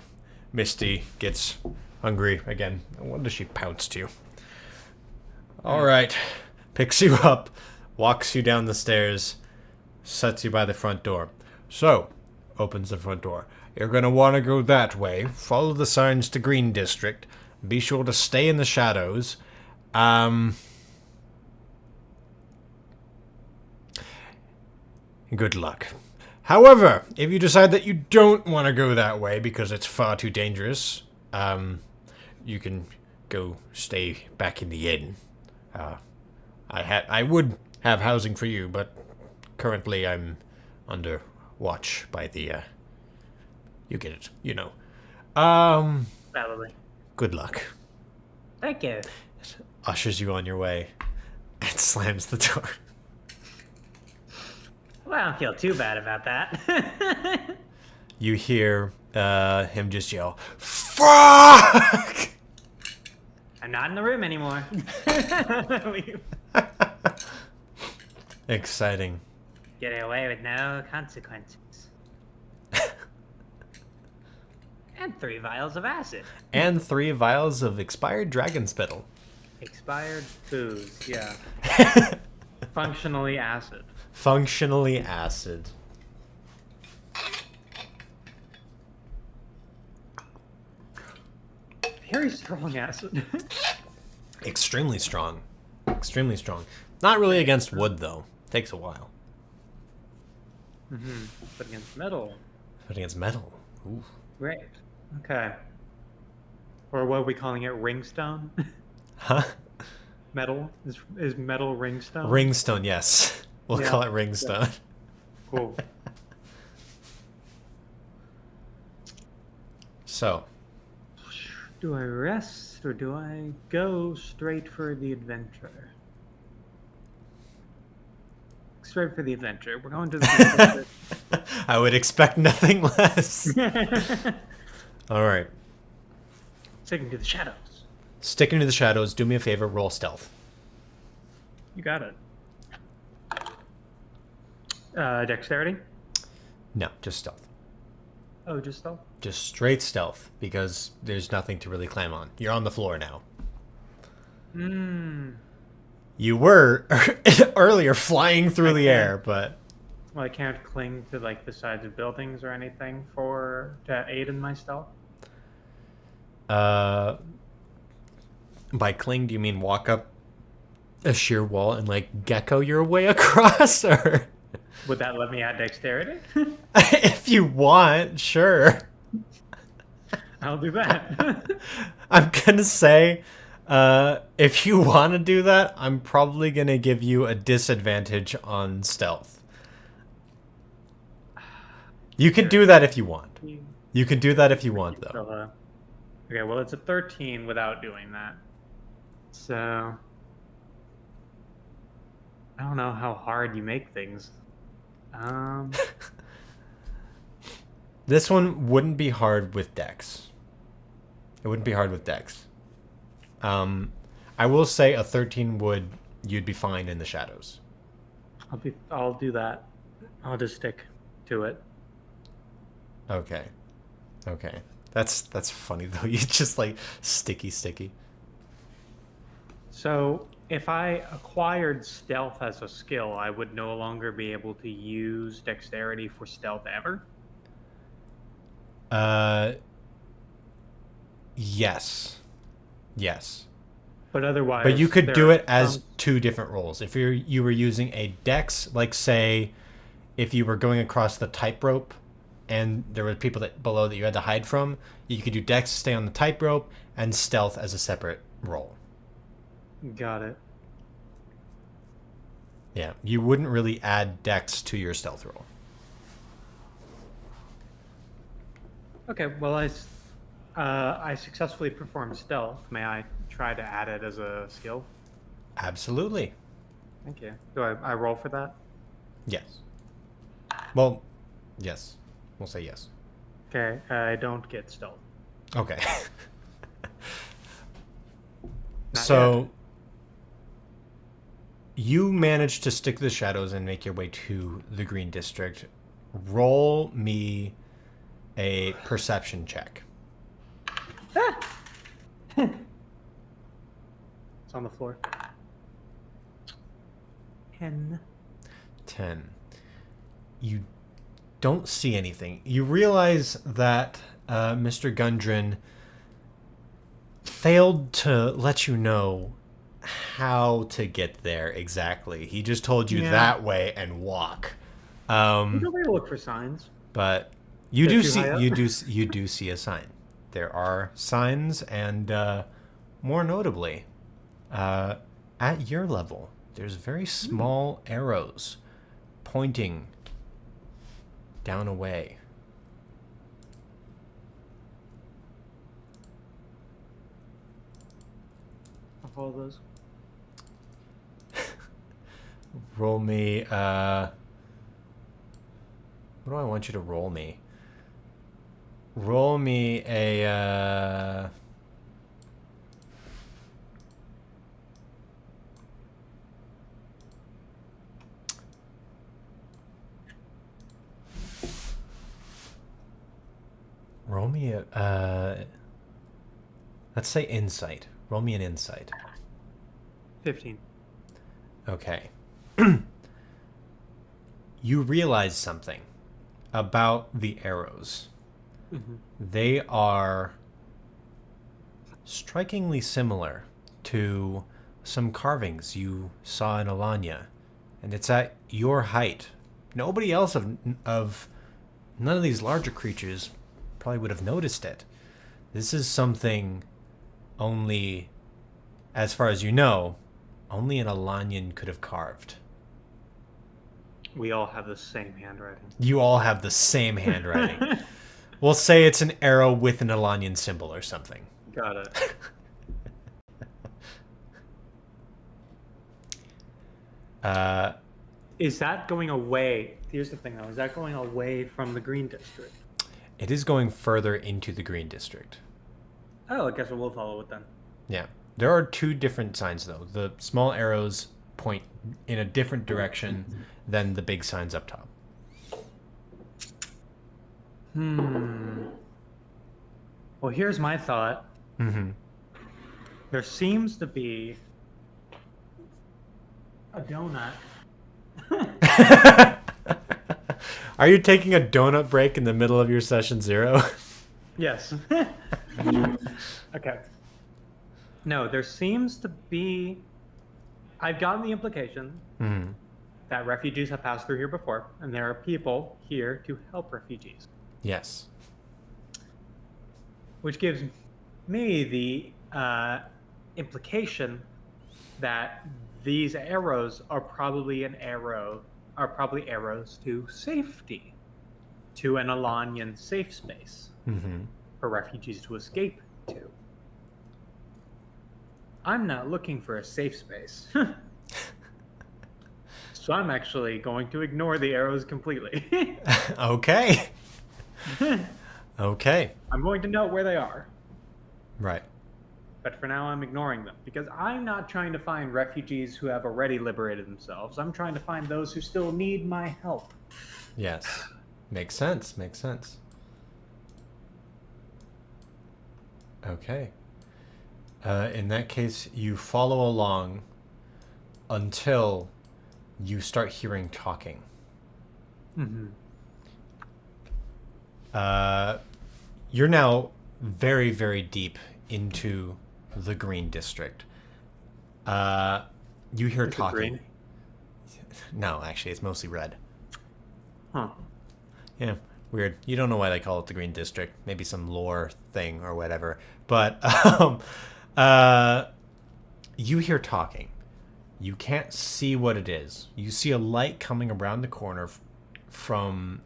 Misty gets hungry again. No wonder she pounced you. Alright. Picks you up, walks you down the stairs, sets you by the front door. So, opens the front door. You're going to want to go that way. Follow the signs to Green District. Be sure to stay in the shadows. Good luck. However, if you decide that you don't want to go that way because it's far too dangerous, you can go stay back in the inn. I would have housing for you, but currently I'm under watch by the, you get it, you know. Probably. Good luck. Thank you. It ushers you on your way and slams the door. Well, I don't feel too bad about that. You hear him just yell, "Fuck!" I'm not in the room anymore. Leave. Exciting. Get away with no consequences. And 3 vials of acid. And 3 vials of expired dragon spittle. Expired booze, yeah. Functionally acid. Functionally acid. Very strong acid. Extremely strong. Extremely strong. Not really against wood, though. Takes a while. But against metal. But against metal. Ooh. Great. Okay. Or what are we calling it? Ringstone? Huh? Metal? Is metal ringstone? Ringstone, yes. We'll Yeah. call it ringstone. Cool. So, Do I rest or do I go straight for the adventure? Straight for the adventure. We're going to the I would expect nothing less. adventure. All right. Sticking to the shadows. Sticking to the shadows, do me a favor, roll stealth. You got it. Dexterity? No, just stealth. Oh, just stealth? Just straight stealth, because there's nothing to really climb on. You're on the floor now. You were earlier flying through the air, but Well, I can't cling to like the sides of buildings or anything to aid in my stealth. by cling, do you mean walk up a sheer wall and like gecko your way across, or Would that let me add dexterity? if you want, sure. I'll do that. I'm gonna say, if you want to do that, I'm probably gonna give you a disadvantage on stealth. You can do that if you want. You can do that if you want, though. Okay, well, it's a 13 without doing that. So I don't know how hard you make things. This one wouldn't be hard with Dex. It wouldn't be hard with Dex. I will say a 13 you'd be fine in the shadows. I'll do that. I'll just stick to it. Okay. Okay. That's funny though. You just like sticky. So if I acquired stealth as a skill, I would no longer be able to use dexterity for stealth ever? Yes. Yes. But otherwise, But you could do there it as some- 2 different roles. If you were using a Dex, like say, if you were going across the tightrope, and there were people below that you had to hide from, you could do Dex to stay on the tightrope and stealth as a separate roll. Got it. Yeah, you wouldn't really add Dex to your stealth roll. Okay, well, I successfully performed stealth. May I try to add it as a skill? Absolutely. Thank you. Do I roll for that? Yes. Well, yes. We'll say yes. Okay, I don't get stealth. Okay. Not So you managed to stick to the shadows and make your way to the Green District. Roll me a perception check. It's on the floor. 10. 10. You don't see anything. You realize that Mr. Gundren failed to let you know how to get there exactly. He just told you Yeah. that way and walk. Nobody look for signs. But you They're do too see high up. you do see a sign. There are signs, and more notably, at your level, there's very small arrows pointing down a way. I'll follow those. Roll me. What do I want you to roll me? Roll me a. Roll me a let's say insight. Roll me an insight. 15. Okay. You realize something about the arrows. Mm-hmm. They are strikingly similar to some carvings you saw in Alanya, and it's at your height. Nobody else of none of these larger creatures probably would have noticed it. This is something only, as far as you know, only an Alanyan could have carved. We all have the same handwriting. You all have the same handwriting. We'll say it's an arrow with an Alanyan symbol or something. Got it. Is that going away? Here's the thing, though. Is that going away from the green district? It is going further into the green district. Oh, I guess we'll follow it then. Yeah. There are two different signs, though. The small arrows point in a different direction than the big signs up top. Well, here's my thought. Mm-hmm. There seems to be a donut. Are you taking a donut break in the middle of your session 0? Yes. Okay. No, there seems to be... I've gotten the implication that refugees have passed through here before, and there are people here to help refugees. Yes. Which gives me the implication that these arrows are probably arrows to safety, to an Alanyan safe space for refugees to escape to. I'm not looking for a safe space. So I'm actually going to ignore the arrows completely. Okay. Okay. I'm going to note where they are. Right. But for now, I'm ignoring them because I'm not trying to find refugees who have already liberated themselves. I'm trying to find those who still need my help. Yes. Makes sense. Makes sense. Okay. In that case, you follow along until you start hearing talking. You're now very, very deep into the green district. You hear Is it talking. green? No, actually, it's mostly red. Huh. Yeah, weird. You don't know why they call it the green district. Maybe some lore thing or whatever. But you hear talking. You can't see what it is. You see a light coming around the corner from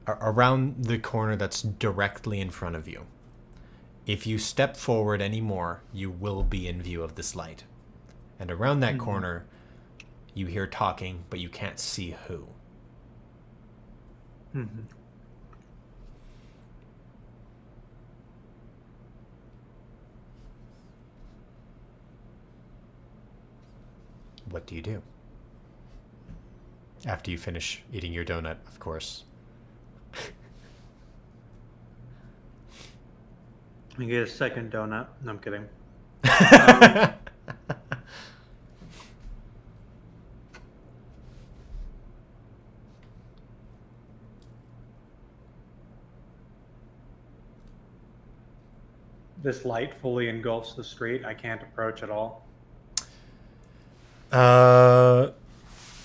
around the corner that's directly in front of you. If you step forward anymore, you will be in view of this light. And around that corner, you hear talking, but you can't see who. What do you do? After you finish eating your donut, of course. Let me get a second donut. No, I'm kidding. This light fully engulfs the street. I can't approach at all.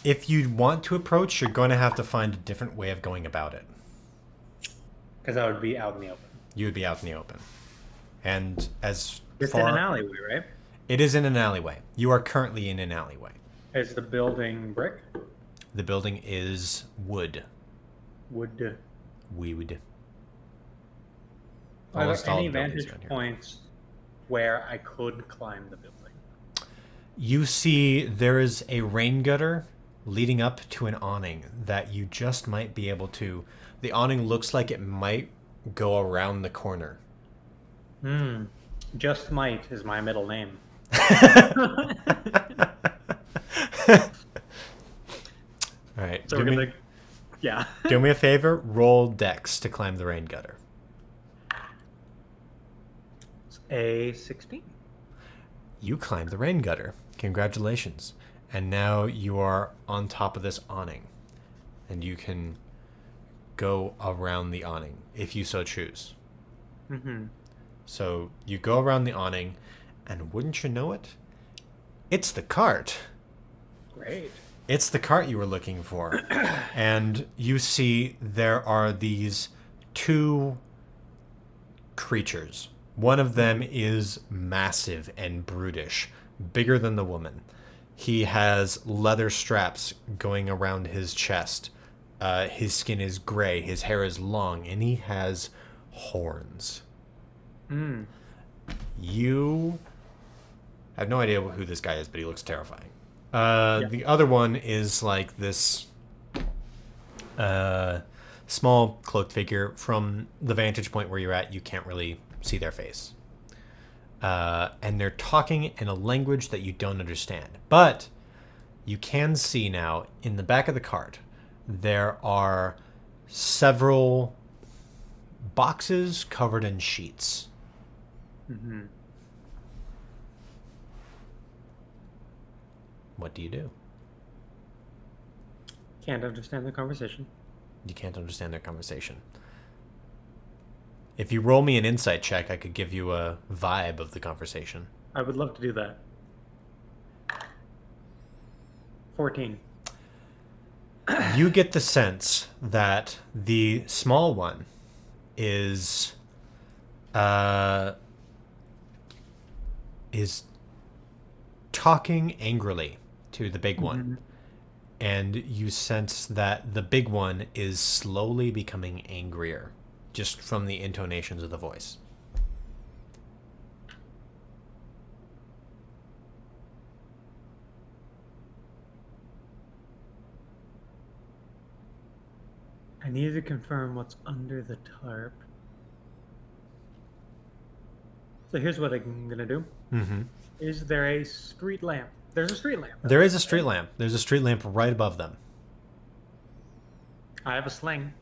If you want to approach, you're going to have to find a different way of going about it. Because I would be out in the open. You would be out in the open. And as It's far... in an alleyway, right? It is in an alleyway. You are currently in an alleyway. Is the building brick? The building is wood. Wood. Wood. Are Almost there all any the buildings vantage around here. points where I could climb the building? You see there is a rain gutter leading up to an awning that you just might be able to... The awning looks like it might go around the corner. Just Might is my middle name. All right. So we're gonna... Yeah. Do me a favor. Roll Dex to climb the rain gutter. A 16. You climb the rain gutter. Congratulations. And now you are on top of this awning. And you can go around the awning if you so choose. Mm-hmm. So you go around the awning, and wouldn't you know it? It's the cart. Great. It's the cart you were looking for. And you see there are these two creatures. One of them is massive and brutish, bigger than the woman. He has leather straps going around his chest. His skin is gray, his hair is long, and he has horns. Mm. You have no idea who this guy is, but he looks terrifying. Yeah. The other one is like this small cloaked figure. From the vantage point where you're at, you can't really see their face. And they're talking in a language that you don't understand. But you can see now, in the back of the cart, there are several boxes covered in sheets. Mm-hmm. What do you do? Can't understand the conversation. You can't understand their conversation. If you roll me an insight check, I could give you a vibe of the conversation. I would love to do that. 14. You get the sense that the small one is talking angrily to the big one. Mm-hmm. And you sense that the big one is slowly becoming angrier, just from the intonations of the voice. I need to confirm what's under the tarp. So here's what I'm gonna do. Mm-hmm. Is there a street lamp? There's a street lamp. There is a street lamp. There's a street lamp right above them. I have a sling.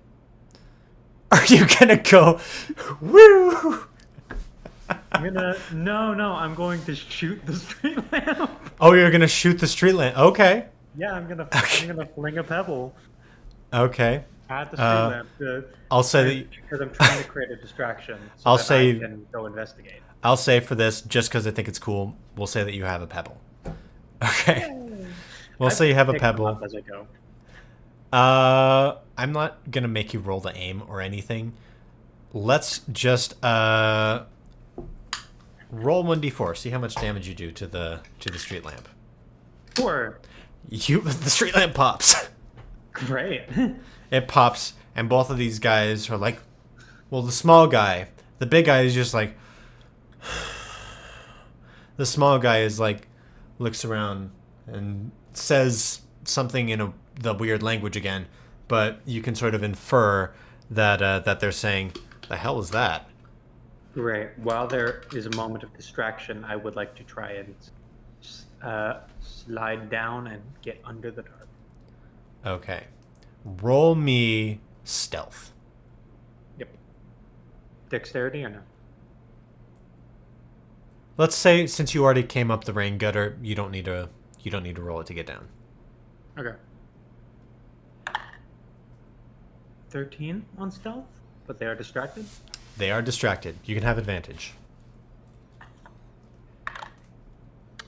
Are you gonna go, woo? I'm going to shoot the street lamp. Oh, you're gonna shoot the street lamp. Okay. Yeah, I'm gonna fling a pebble Okay. at the street lamp I'll say that. because I'm trying to create a distraction so I'll that say- I can go investigate. I'll say for this, just because I think it's cool, we'll say that you have a pebble. Okay. We'll say you have a Pick them pebble. up as I go. I'm not gonna make you roll the aim or anything. Let's just roll 1d4. See how much damage you do to the street lamp. 4. The street lamp pops. Great. It pops, and both of these guys are like, well, the small guy, the big guy is just like, the small guy is like, looks around and says something in the weird language again, but you can sort of infer that that they're saying, the hell is that? Great. While there is a moment of distraction, I would like to try and slide down and get under the tarp. Okay. Roll me stealth. Yep. Dexterity or no? Let's say since you already came up the rain gutter, you don't need to roll it to get down. Okay. 13 on stealth, but they are distracted. They are distracted. You can have advantage.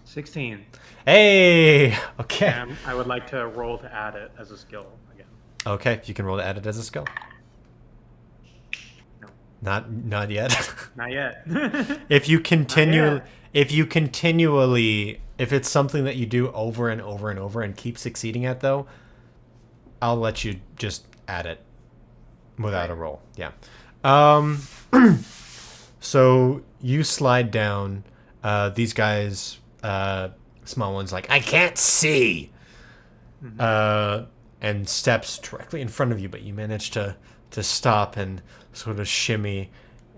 16. Hey! Okay. And I would like to roll to add it as a skill again. Okay, you can roll to add it as a skill. No. Not yet. Not yet. If you continue, yet. if it's something that you do over and over and over and keep succeeding at, though, I'll let you just add it without a roll. Yeah. So you slide down. These guys, small ones, like, I can't see. And steps directly in front of you, but you manage to stop and sort of shimmy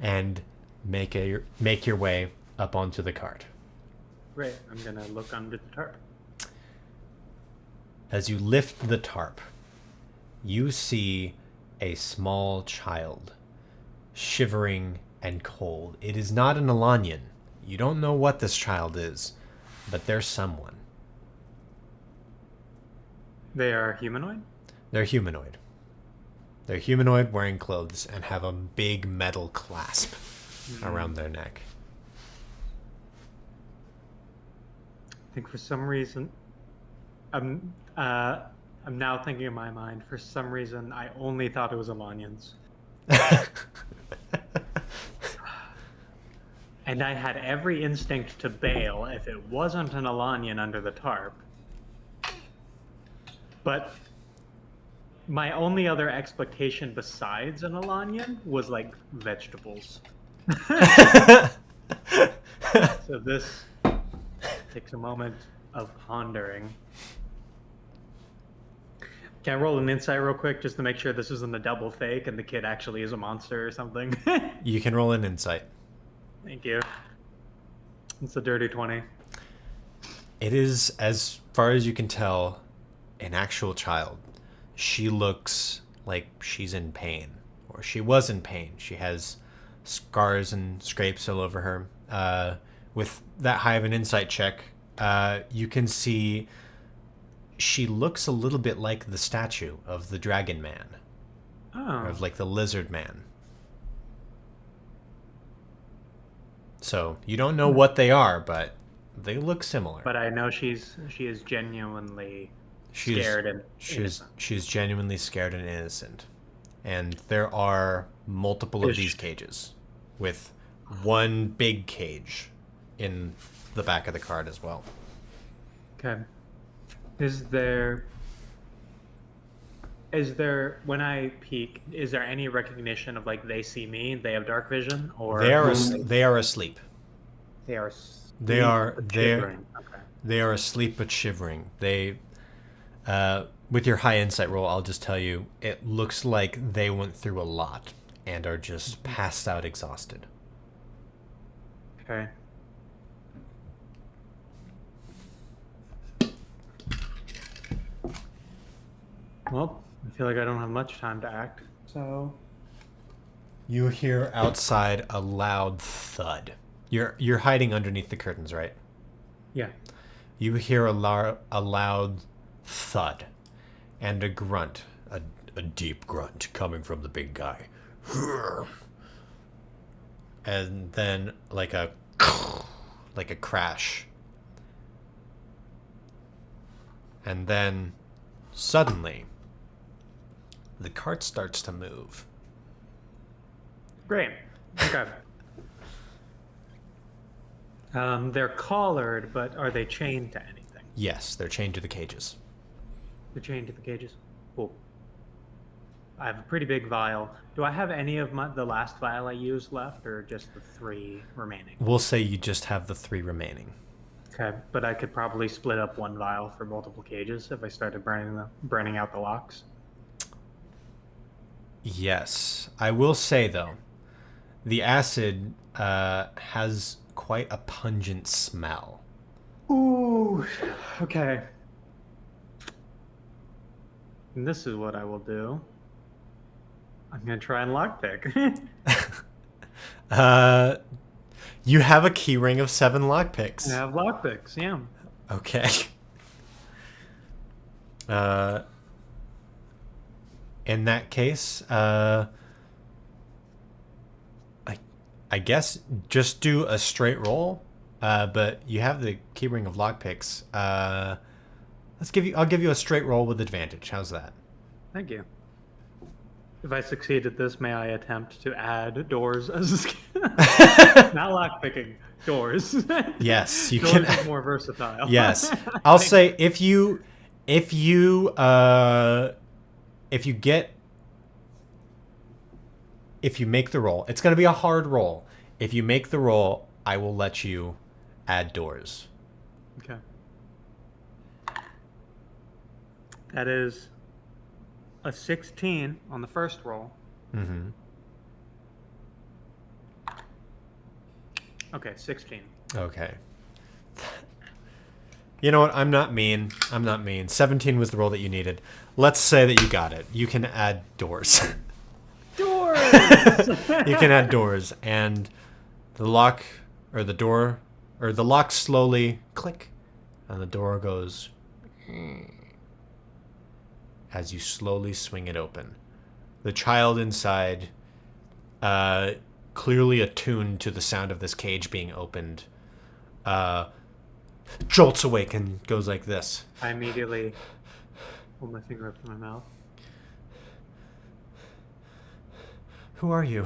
and make your way up onto the cart. Great. I'm going to look under the tarp. As you lift the tarp, you see a small child shivering and cold. It is not an Alanian. You don't know what this child is, but they're someone. They are humanoid? They're humanoid. They're humanoid wearing clothes and have a big metal clasp around their neck. I think for some reason, I'm now thinking in my mind. For some reason, I only thought it was Alanians, and I had every instinct to bail if it wasn't an Alanian under the tarp. But my only other expectation besides an Alanian was like vegetables. So this takes a moment of pondering. Can I roll an insight real quick just to make sure this isn't a double fake and the kid actually is a monster or something? You can roll an insight. Thank you. It's a dirty 20. It is, as far as you can tell, an actual child. She looks like she's in pain, or she was in pain. She has scars and scrapes all over her. With that high of an insight check, you can see she looks a little bit like the statue of the Dragon Man, or of like the Lizard Man. So you don't know what they are, but they look similar. But I know she is genuinely scared and innocent. She's genuinely scared and innocent. And there are multiple of these cages, with one big cage in the back of the card as well. Okay. Is there, when I peek, is there any recognition of like they see me, they have dark vision, or They are asleep. They are shivering. Okay. They are asleep but shivering. They, with your high insight roll, I'll just tell you, it looks like they went through a lot and are just passed out exhausted. Okay. Well, I feel like I don't have much time to act, so... You hear outside a loud thud. You're hiding underneath the curtains, right? Yeah. You hear a loud thud and a grunt, a deep grunt coming from the big guy. And then like a crash. And then suddenly the cart starts to move. Great. Okay. They're collared, but are they chained to anything? Yes, they're chained to the cages. They're chained to the cages. Cool. I have a pretty big vial. Do I have any of the last vial I used left, or just the 3 remaining? We'll say you just have the 3 remaining. Okay, but I could probably split up 1 vial for multiple cages if I started burning out the locks. Yes. I will say, though, the acid has quite a pungent smell. Ooh, okay. And this is what I will do. I'm going to try and lockpick. You have a key ring of 7 lockpicks. I have lockpicks, yeah. Okay. In that case, I guess just do a straight roll. But you have the key ring of lockpicks. I'll give you a straight roll with advantage. How's that? Thank you. If I succeed at this, may I attempt to add doors as a skill? Not lockpicking, doors. Yes, you doors can. Is more versatile. Yes, I'll say if you make the roll, it's going to be a hard roll. If you make the roll, I will let you add doors. Okay. That is a 16 on the first roll. Mm-hmm. Okay, 16. Okay. You know what? I'm not mean. 17 was the roll that you needed. Let's say that you got it. You can add doors. Doors! You can add doors, and the lock or the door or the lock slowly click, and the door goes as you slowly swing it open. The child inside, clearly attuned to the sound of this cage being opened, jolts awake and goes like this. I immediately hold my finger up to my mouth. Who are you?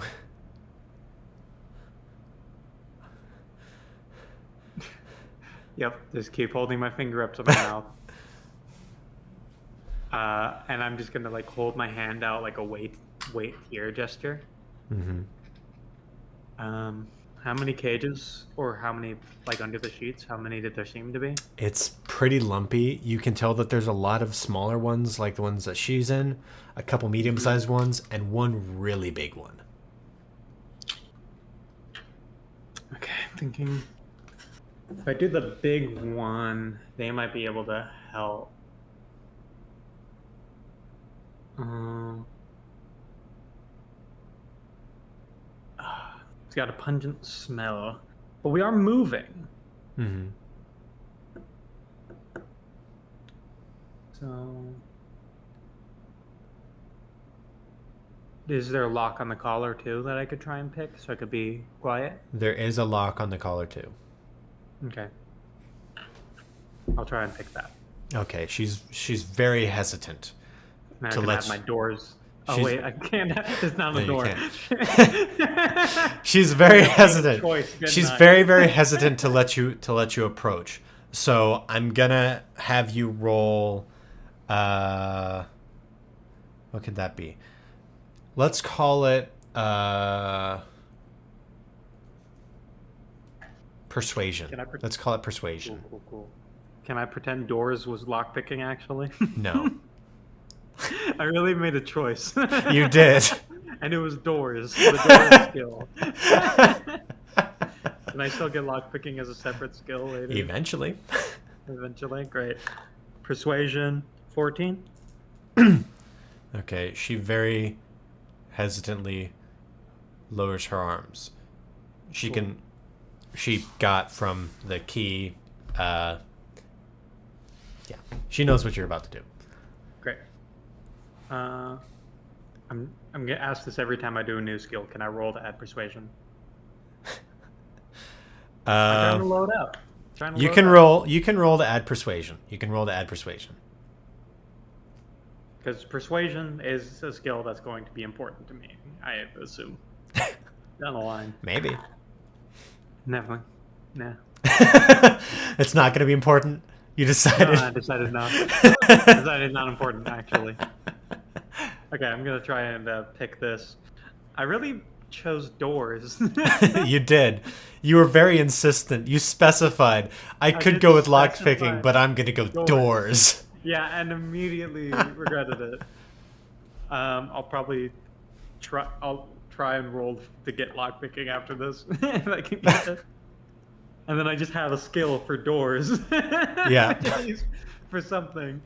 Yep, just keep holding my finger up to my mouth. And I'm just gonna like hold my hand out like a wait here gesture. Mm-hmm. How many cages, or how many, like under the sheets, how many did there seem to be? It's pretty lumpy. You can tell that there's a lot of smaller ones, like the ones that she's in, a couple medium-sized ones, and one really big one. Okay, I'm thinking if I do the big one, they might be able to help. It's got a pungent smell, but we are moving. Mm-hmm. So, is there a lock on the collar too that I could try and pick so I could be quiet? There is a lock on the collar too. Okay. I'll try and pick that. Okay, she's very hesitant And I to can let add my doors. Oh she's- wait, I can't. It's not No, a you door. She's very hesitant. Choice, good She's night. very hesitant to let you approach. So I'm gonna have you roll. What could that be? Let's call it persuasion. Can I Let's call it persuasion. Cool. Can I pretend doors was lockpicking actually? No, I really made a choice. you did. And it was doors. The door skill. Can I still get lockpicking as a separate skill later? Eventually. Eventually, great. Persuasion, 14. Okay, she very hesitantly lowers her arms. She Cool. she got from the key. Yeah, she knows what you're about to do. Great. I'm gonna ask this every time I do a new skill. Can I roll to add persuasion? I'm trying to load up. You can roll. You can roll to add persuasion. Because persuasion is a skill that's going to be important to me, I assume. Down the line. Maybe. Never. Nah. It's not going to be important. You decided. No, I decided not. Decided not important, actually. Okay, I'm going to try and pick this. I really chose doors. You did. You were very insistent. You specified. I could did go with specify lockpicking, but I'm going to go doors. Yeah, and immediately regretted it. I'll probably try. I'll try and roll to get lockpicking after this if I can get it. And then I just have a skill for doors. Yeah. At least for something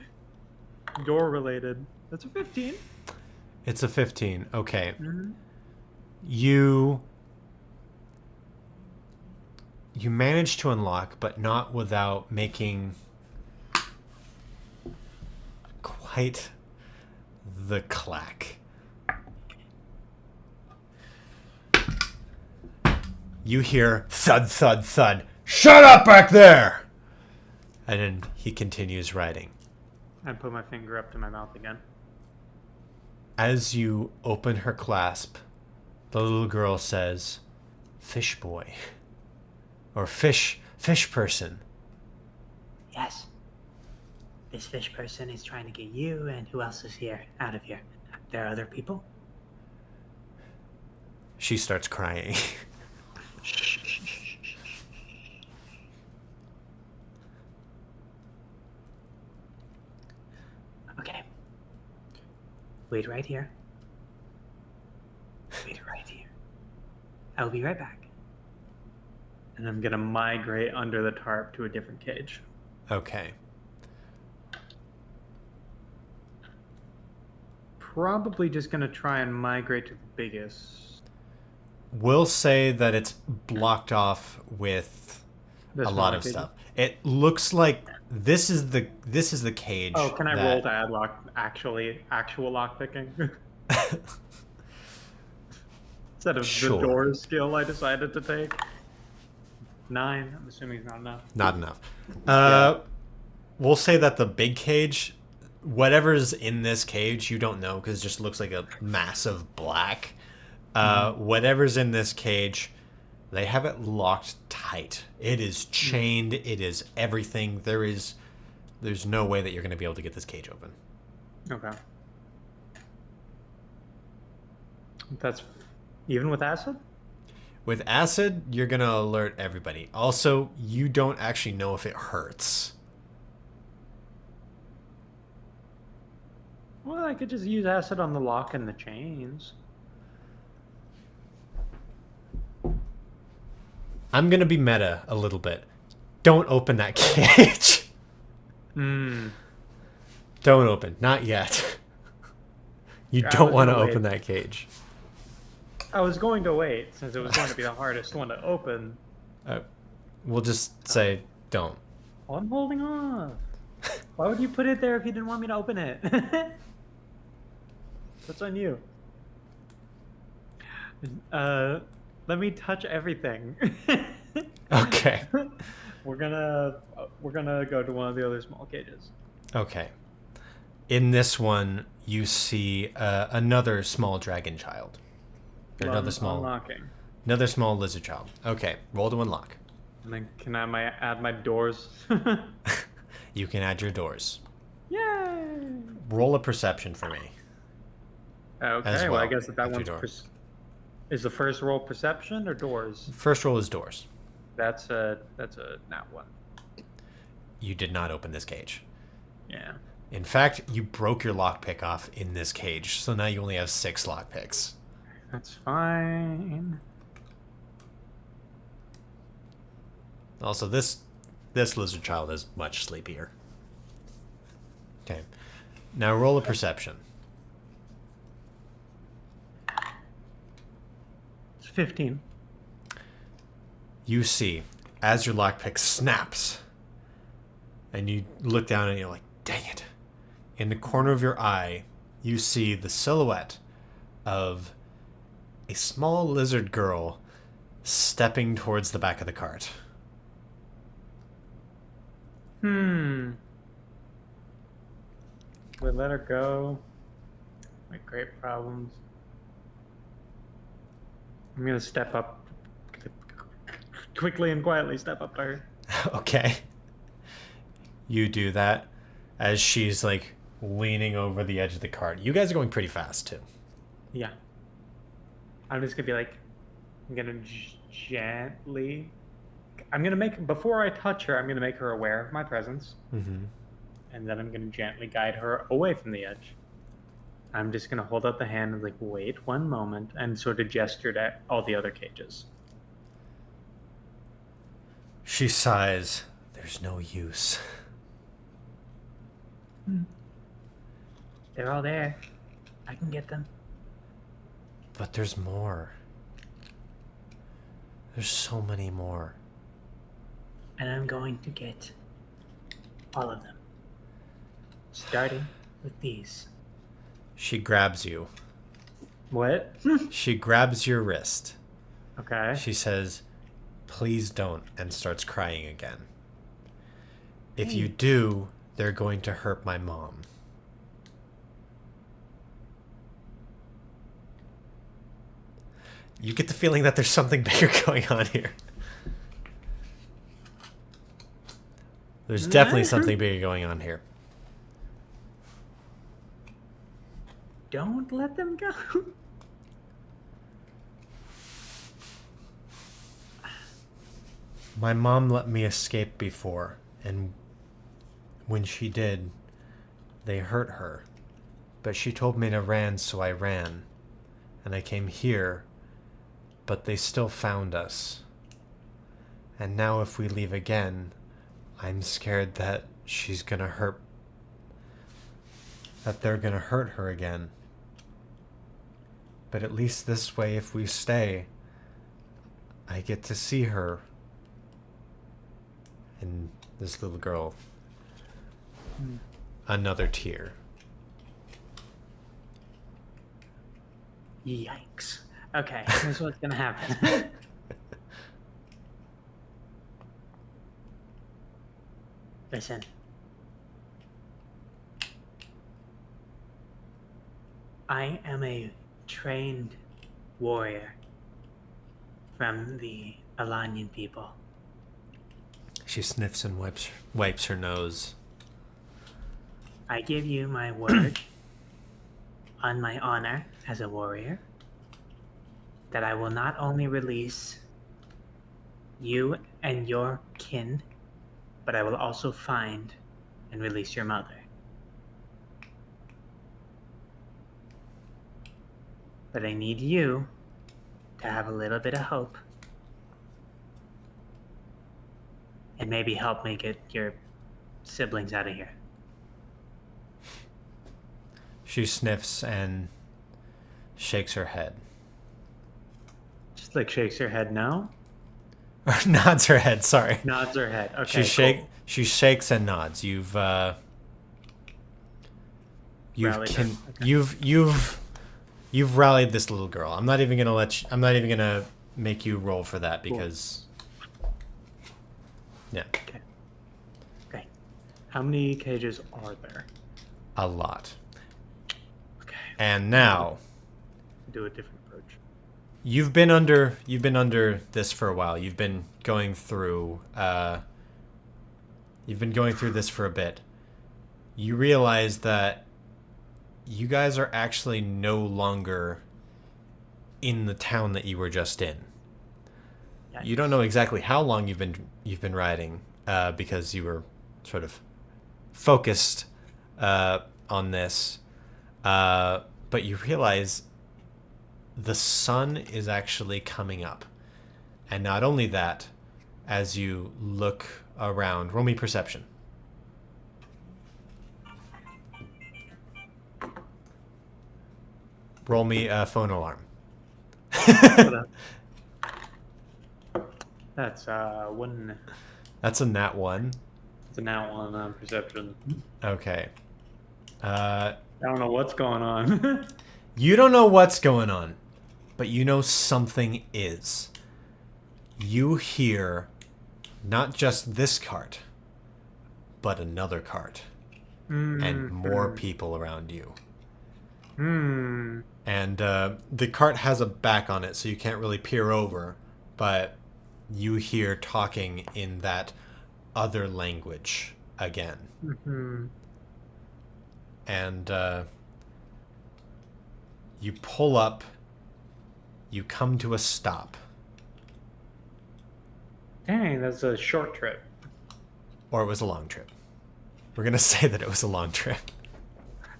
door related. That's a 15. It's a 15. Okay. Mm-hmm. You managed to unlock, but not without making quite the clack. You hear thud, thud, thud. Shut up back there! And then he continues writing. I put my finger up to my mouth again. As you open her clasp, the little girl says, "Fish boy." Or fish person. Yes. This fish person is trying to get you, and who else is here? Out of here. There are other people? She starts crying. Okay. Wait right here. Wait right here. I'll be right back. And I'm gonna migrate under the tarp to a different cage. Okay. probably just gonna try and migrate to the biggest. We'll say that it's blocked off with The a lot smaller of cages. stuff. It looks like this is the cage. Oh, can I that- roll to add actual lock picking? Instead of Sure. the door skill I decided to take. 9. I'm assuming it's not enough. Not enough. Yeah. We'll say that the big cage, whatever's in this cage, you don't know because it just looks like a mass of black. Whatever's in this cage, they have it locked tight. It is chained. It is everything. There's no way that you're going to be able to get this cage open. Okay. That's even with acid? With acid, you're going to alert everybody. Also, you don't actually know if it hurts. Well, I could just use acid on the lock and the chains. I'm going to be meta a little bit. Don't open that cage. Hmm. Don't open. Not yet. You I don't was want to gonna open wait. that cage. I was going to wait since it was going to be the hardest one to open. We'll just say don't. Oh, I'm holding off. Why would you put it there if you didn't want me to open it? That's on you. Let me touch everything. Okay. We're gonna go to one of the other small cages. Okay. In this one, you see another small dragon child. Or another small lizard child. Okay, roll to unlock. And then can I add my doors? You can add your doors. Yay! Roll a perception for me. Okay, As well I well, guess that with one's your door. is the first roll perception or doors? First roll is doors. That's a nat 1. You did not open this cage. Yeah. In fact, you broke your lockpick off in this cage, so now you only have 6 lockpicks. That's fine. Also, this lizard child is much sleepier. Okay. Now roll a perception. It's 15. You see, as your lockpick snaps, and you look down and you're like, dang it. In the corner of your eye, you see the silhouette of a small lizard girl stepping towards the back of the cart. We let her go. Like great problems. I'm gonna step up quickly and quietly. Step up to her. Okay. You do that as she's like leaning over the edge of the cart. You guys are going pretty fast too. Yeah. I'm just gonna be like, I'm gonna gently. I'm gonna make before I touch her. I'm gonna make her aware of my presence, Mm-hmm. and then I'm gonna gently guide her away from the edge. I'm just gonna hold out the hand and like, wait one moment, and sort of gesture at all the other cages. She sighs. There's no use. They're all there. I can get them. But there's more. There's so many more. And I'm going to get all of them. Starting with these. She grabs you. What? She grabs your wrist. Okay. She says, please don't, and starts crying again. If you do, they're going to hurt my mom. You get the feeling that there's something bigger going on here. There's definitely something bigger going on here. Don't let them go. My mom let me escape before, and when she did, they hurt her. But she told me to run, so I ran. And I came here, but they still found us. And now if we leave again, I'm scared that she's gonna hurt... that they're gonna hurt her again. But at least this way, if we stay, I get to see her. And this little girl. Another tear. Yikes. Okay, here's what's gonna happen. Listen. I am a trained warrior from the Alanian people. She sniffs and wipes her nose. I give you my word on my honor as a warrior that I will not only release you and your kin, but I will also find and release your mother. But I need you to have a little bit of hope and maybe help me get your siblings out of here. She sniffs and shakes her head. Just like shakes her head no? Or nods her head, sorry. Nods her head. Okay. Cool. She shakes and nods. You've rallied this little girl. I'm not even gonna make you roll for that because yeah. Okay. How many cages are there? A lot. Okay. And now Do a different approach. you've been under this for a while. You've been going through this for a bit. You realize that you guys are actually no longer in the town that you were just in. Yikes. You don't know exactly how long you've been riding because you were sort of focused on this, but you realize the sun is actually coming up, and not only that, as you look around, roll me perception. Roll me a phone alarm. That's one. That's a nat 1. It's a nat one on perception. Okay. I don't know what's going on. You don't know what's going on, but you know something is. You hear not just this cart, but another cart, and more people around you. And the cart has a back on it, so you can't really peer over, but you hear talking in that other language again. And you pull up, you come to a stop. Dang, that's a short trip. Or it was a long trip. We're going to say that it was a long trip.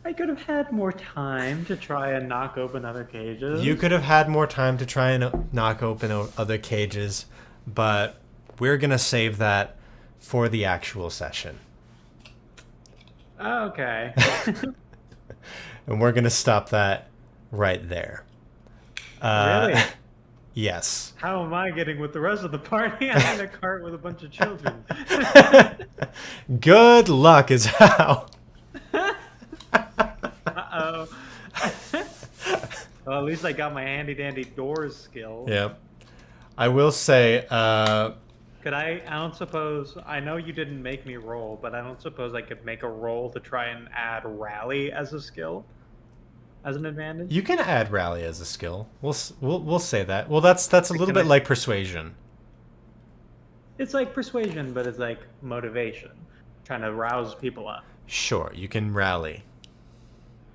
I could have had more time to try and knock open other cages. You could have had more time to try and knock open other cages, but we're going to save that for the actual session. Okay. And we're going to stop that right there. Really? Yes. How am I getting with the rest of the party? I'm in a cart with a bunch of children. Good luck is how. Uh-oh. Well, at least I got my handy-dandy doors skill. Yep. I will say, Could I don't suppose, I know you didn't make me roll, but I don't suppose I could make a roll to try and add rally as a skill? As an advantage? you can add rally as a skill. We'll say that. Well, that's a little bit like persuasion. It's like persuasion, but it's like motivation. Trying to rouse people up. Sure, you can rally.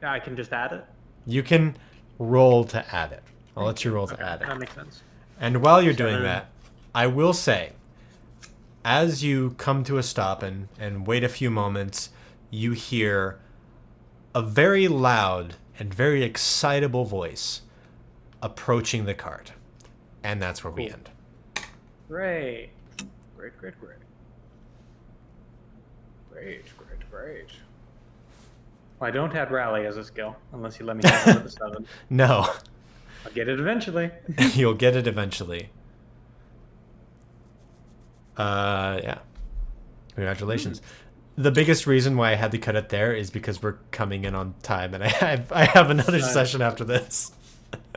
Yeah, I can just add it? You can roll to add it. I'll let you roll to add it. That makes sense. And while you're doing that, I will say, as you come to a stop and wait a few moments, you hear a very loud and very excitable voice approaching the cart. And that's where we end. Great. Great. Well, I don't have rally as a skill, unless you let me have it with the 7. No. I'll get it eventually. You'll get it eventually. Yeah. Congratulations. The biggest reason why I had to cut it there is because we're coming in on time, and I have another session after this.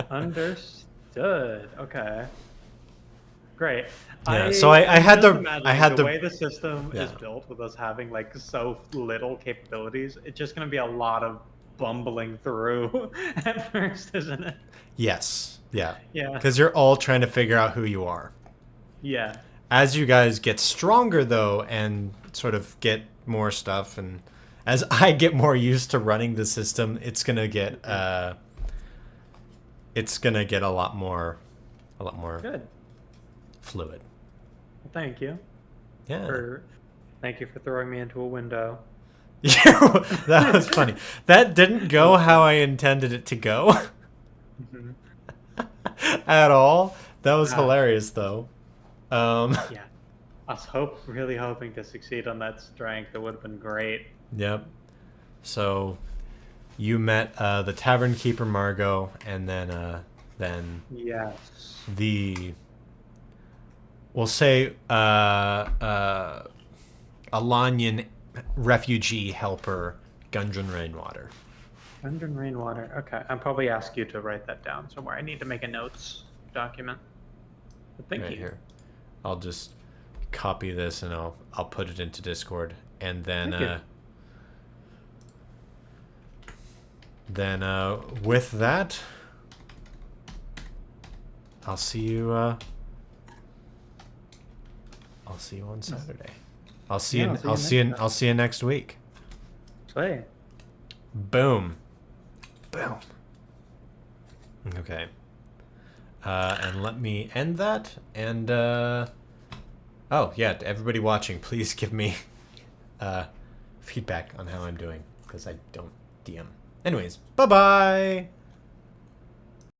Understood. Okay. Great. Yeah, so I had just the imagining the way the system is Yeah. built with us having like so little capabilities. It's just going to be a lot of bumbling through at first, isn't it? Yes. Yeah. Yeah. Because you're all trying to figure out who you are. Yeah. As you guys get stronger, though, and sort of get more stuff, and as I get more used to running the system, it's gonna get a lot more Good. fluid. Well, thank you. Yeah. Thank you for throwing me into a window. Yeah, that was funny. That didn't go how I intended it to go Mhm. at all. That was Ah. hilarious, though. Yeah. I was really hoping to succeed on that strength. It would have been great. Yep. So you met the tavern keeper Margot, and then Yes. the we'll say Alanian refugee helper Gundren Rainwater. Gundren Rainwater. Okay. I'll probably ask you to write that down somewhere. I need to make a notes document. But thank Right you. here. I'll just copy this and I'll put it into Discord, and then Thank you. with that, I'll see you. I'll see you on Saturday. I'll see Yeah, you. I'll see you next I'll see you next week. Play. Boom. Boom. Okay. And let me end that. And oh yeah, to everybody watching, please give me feedback on how I'm doing, because I don't DM. Anyways, bye bye.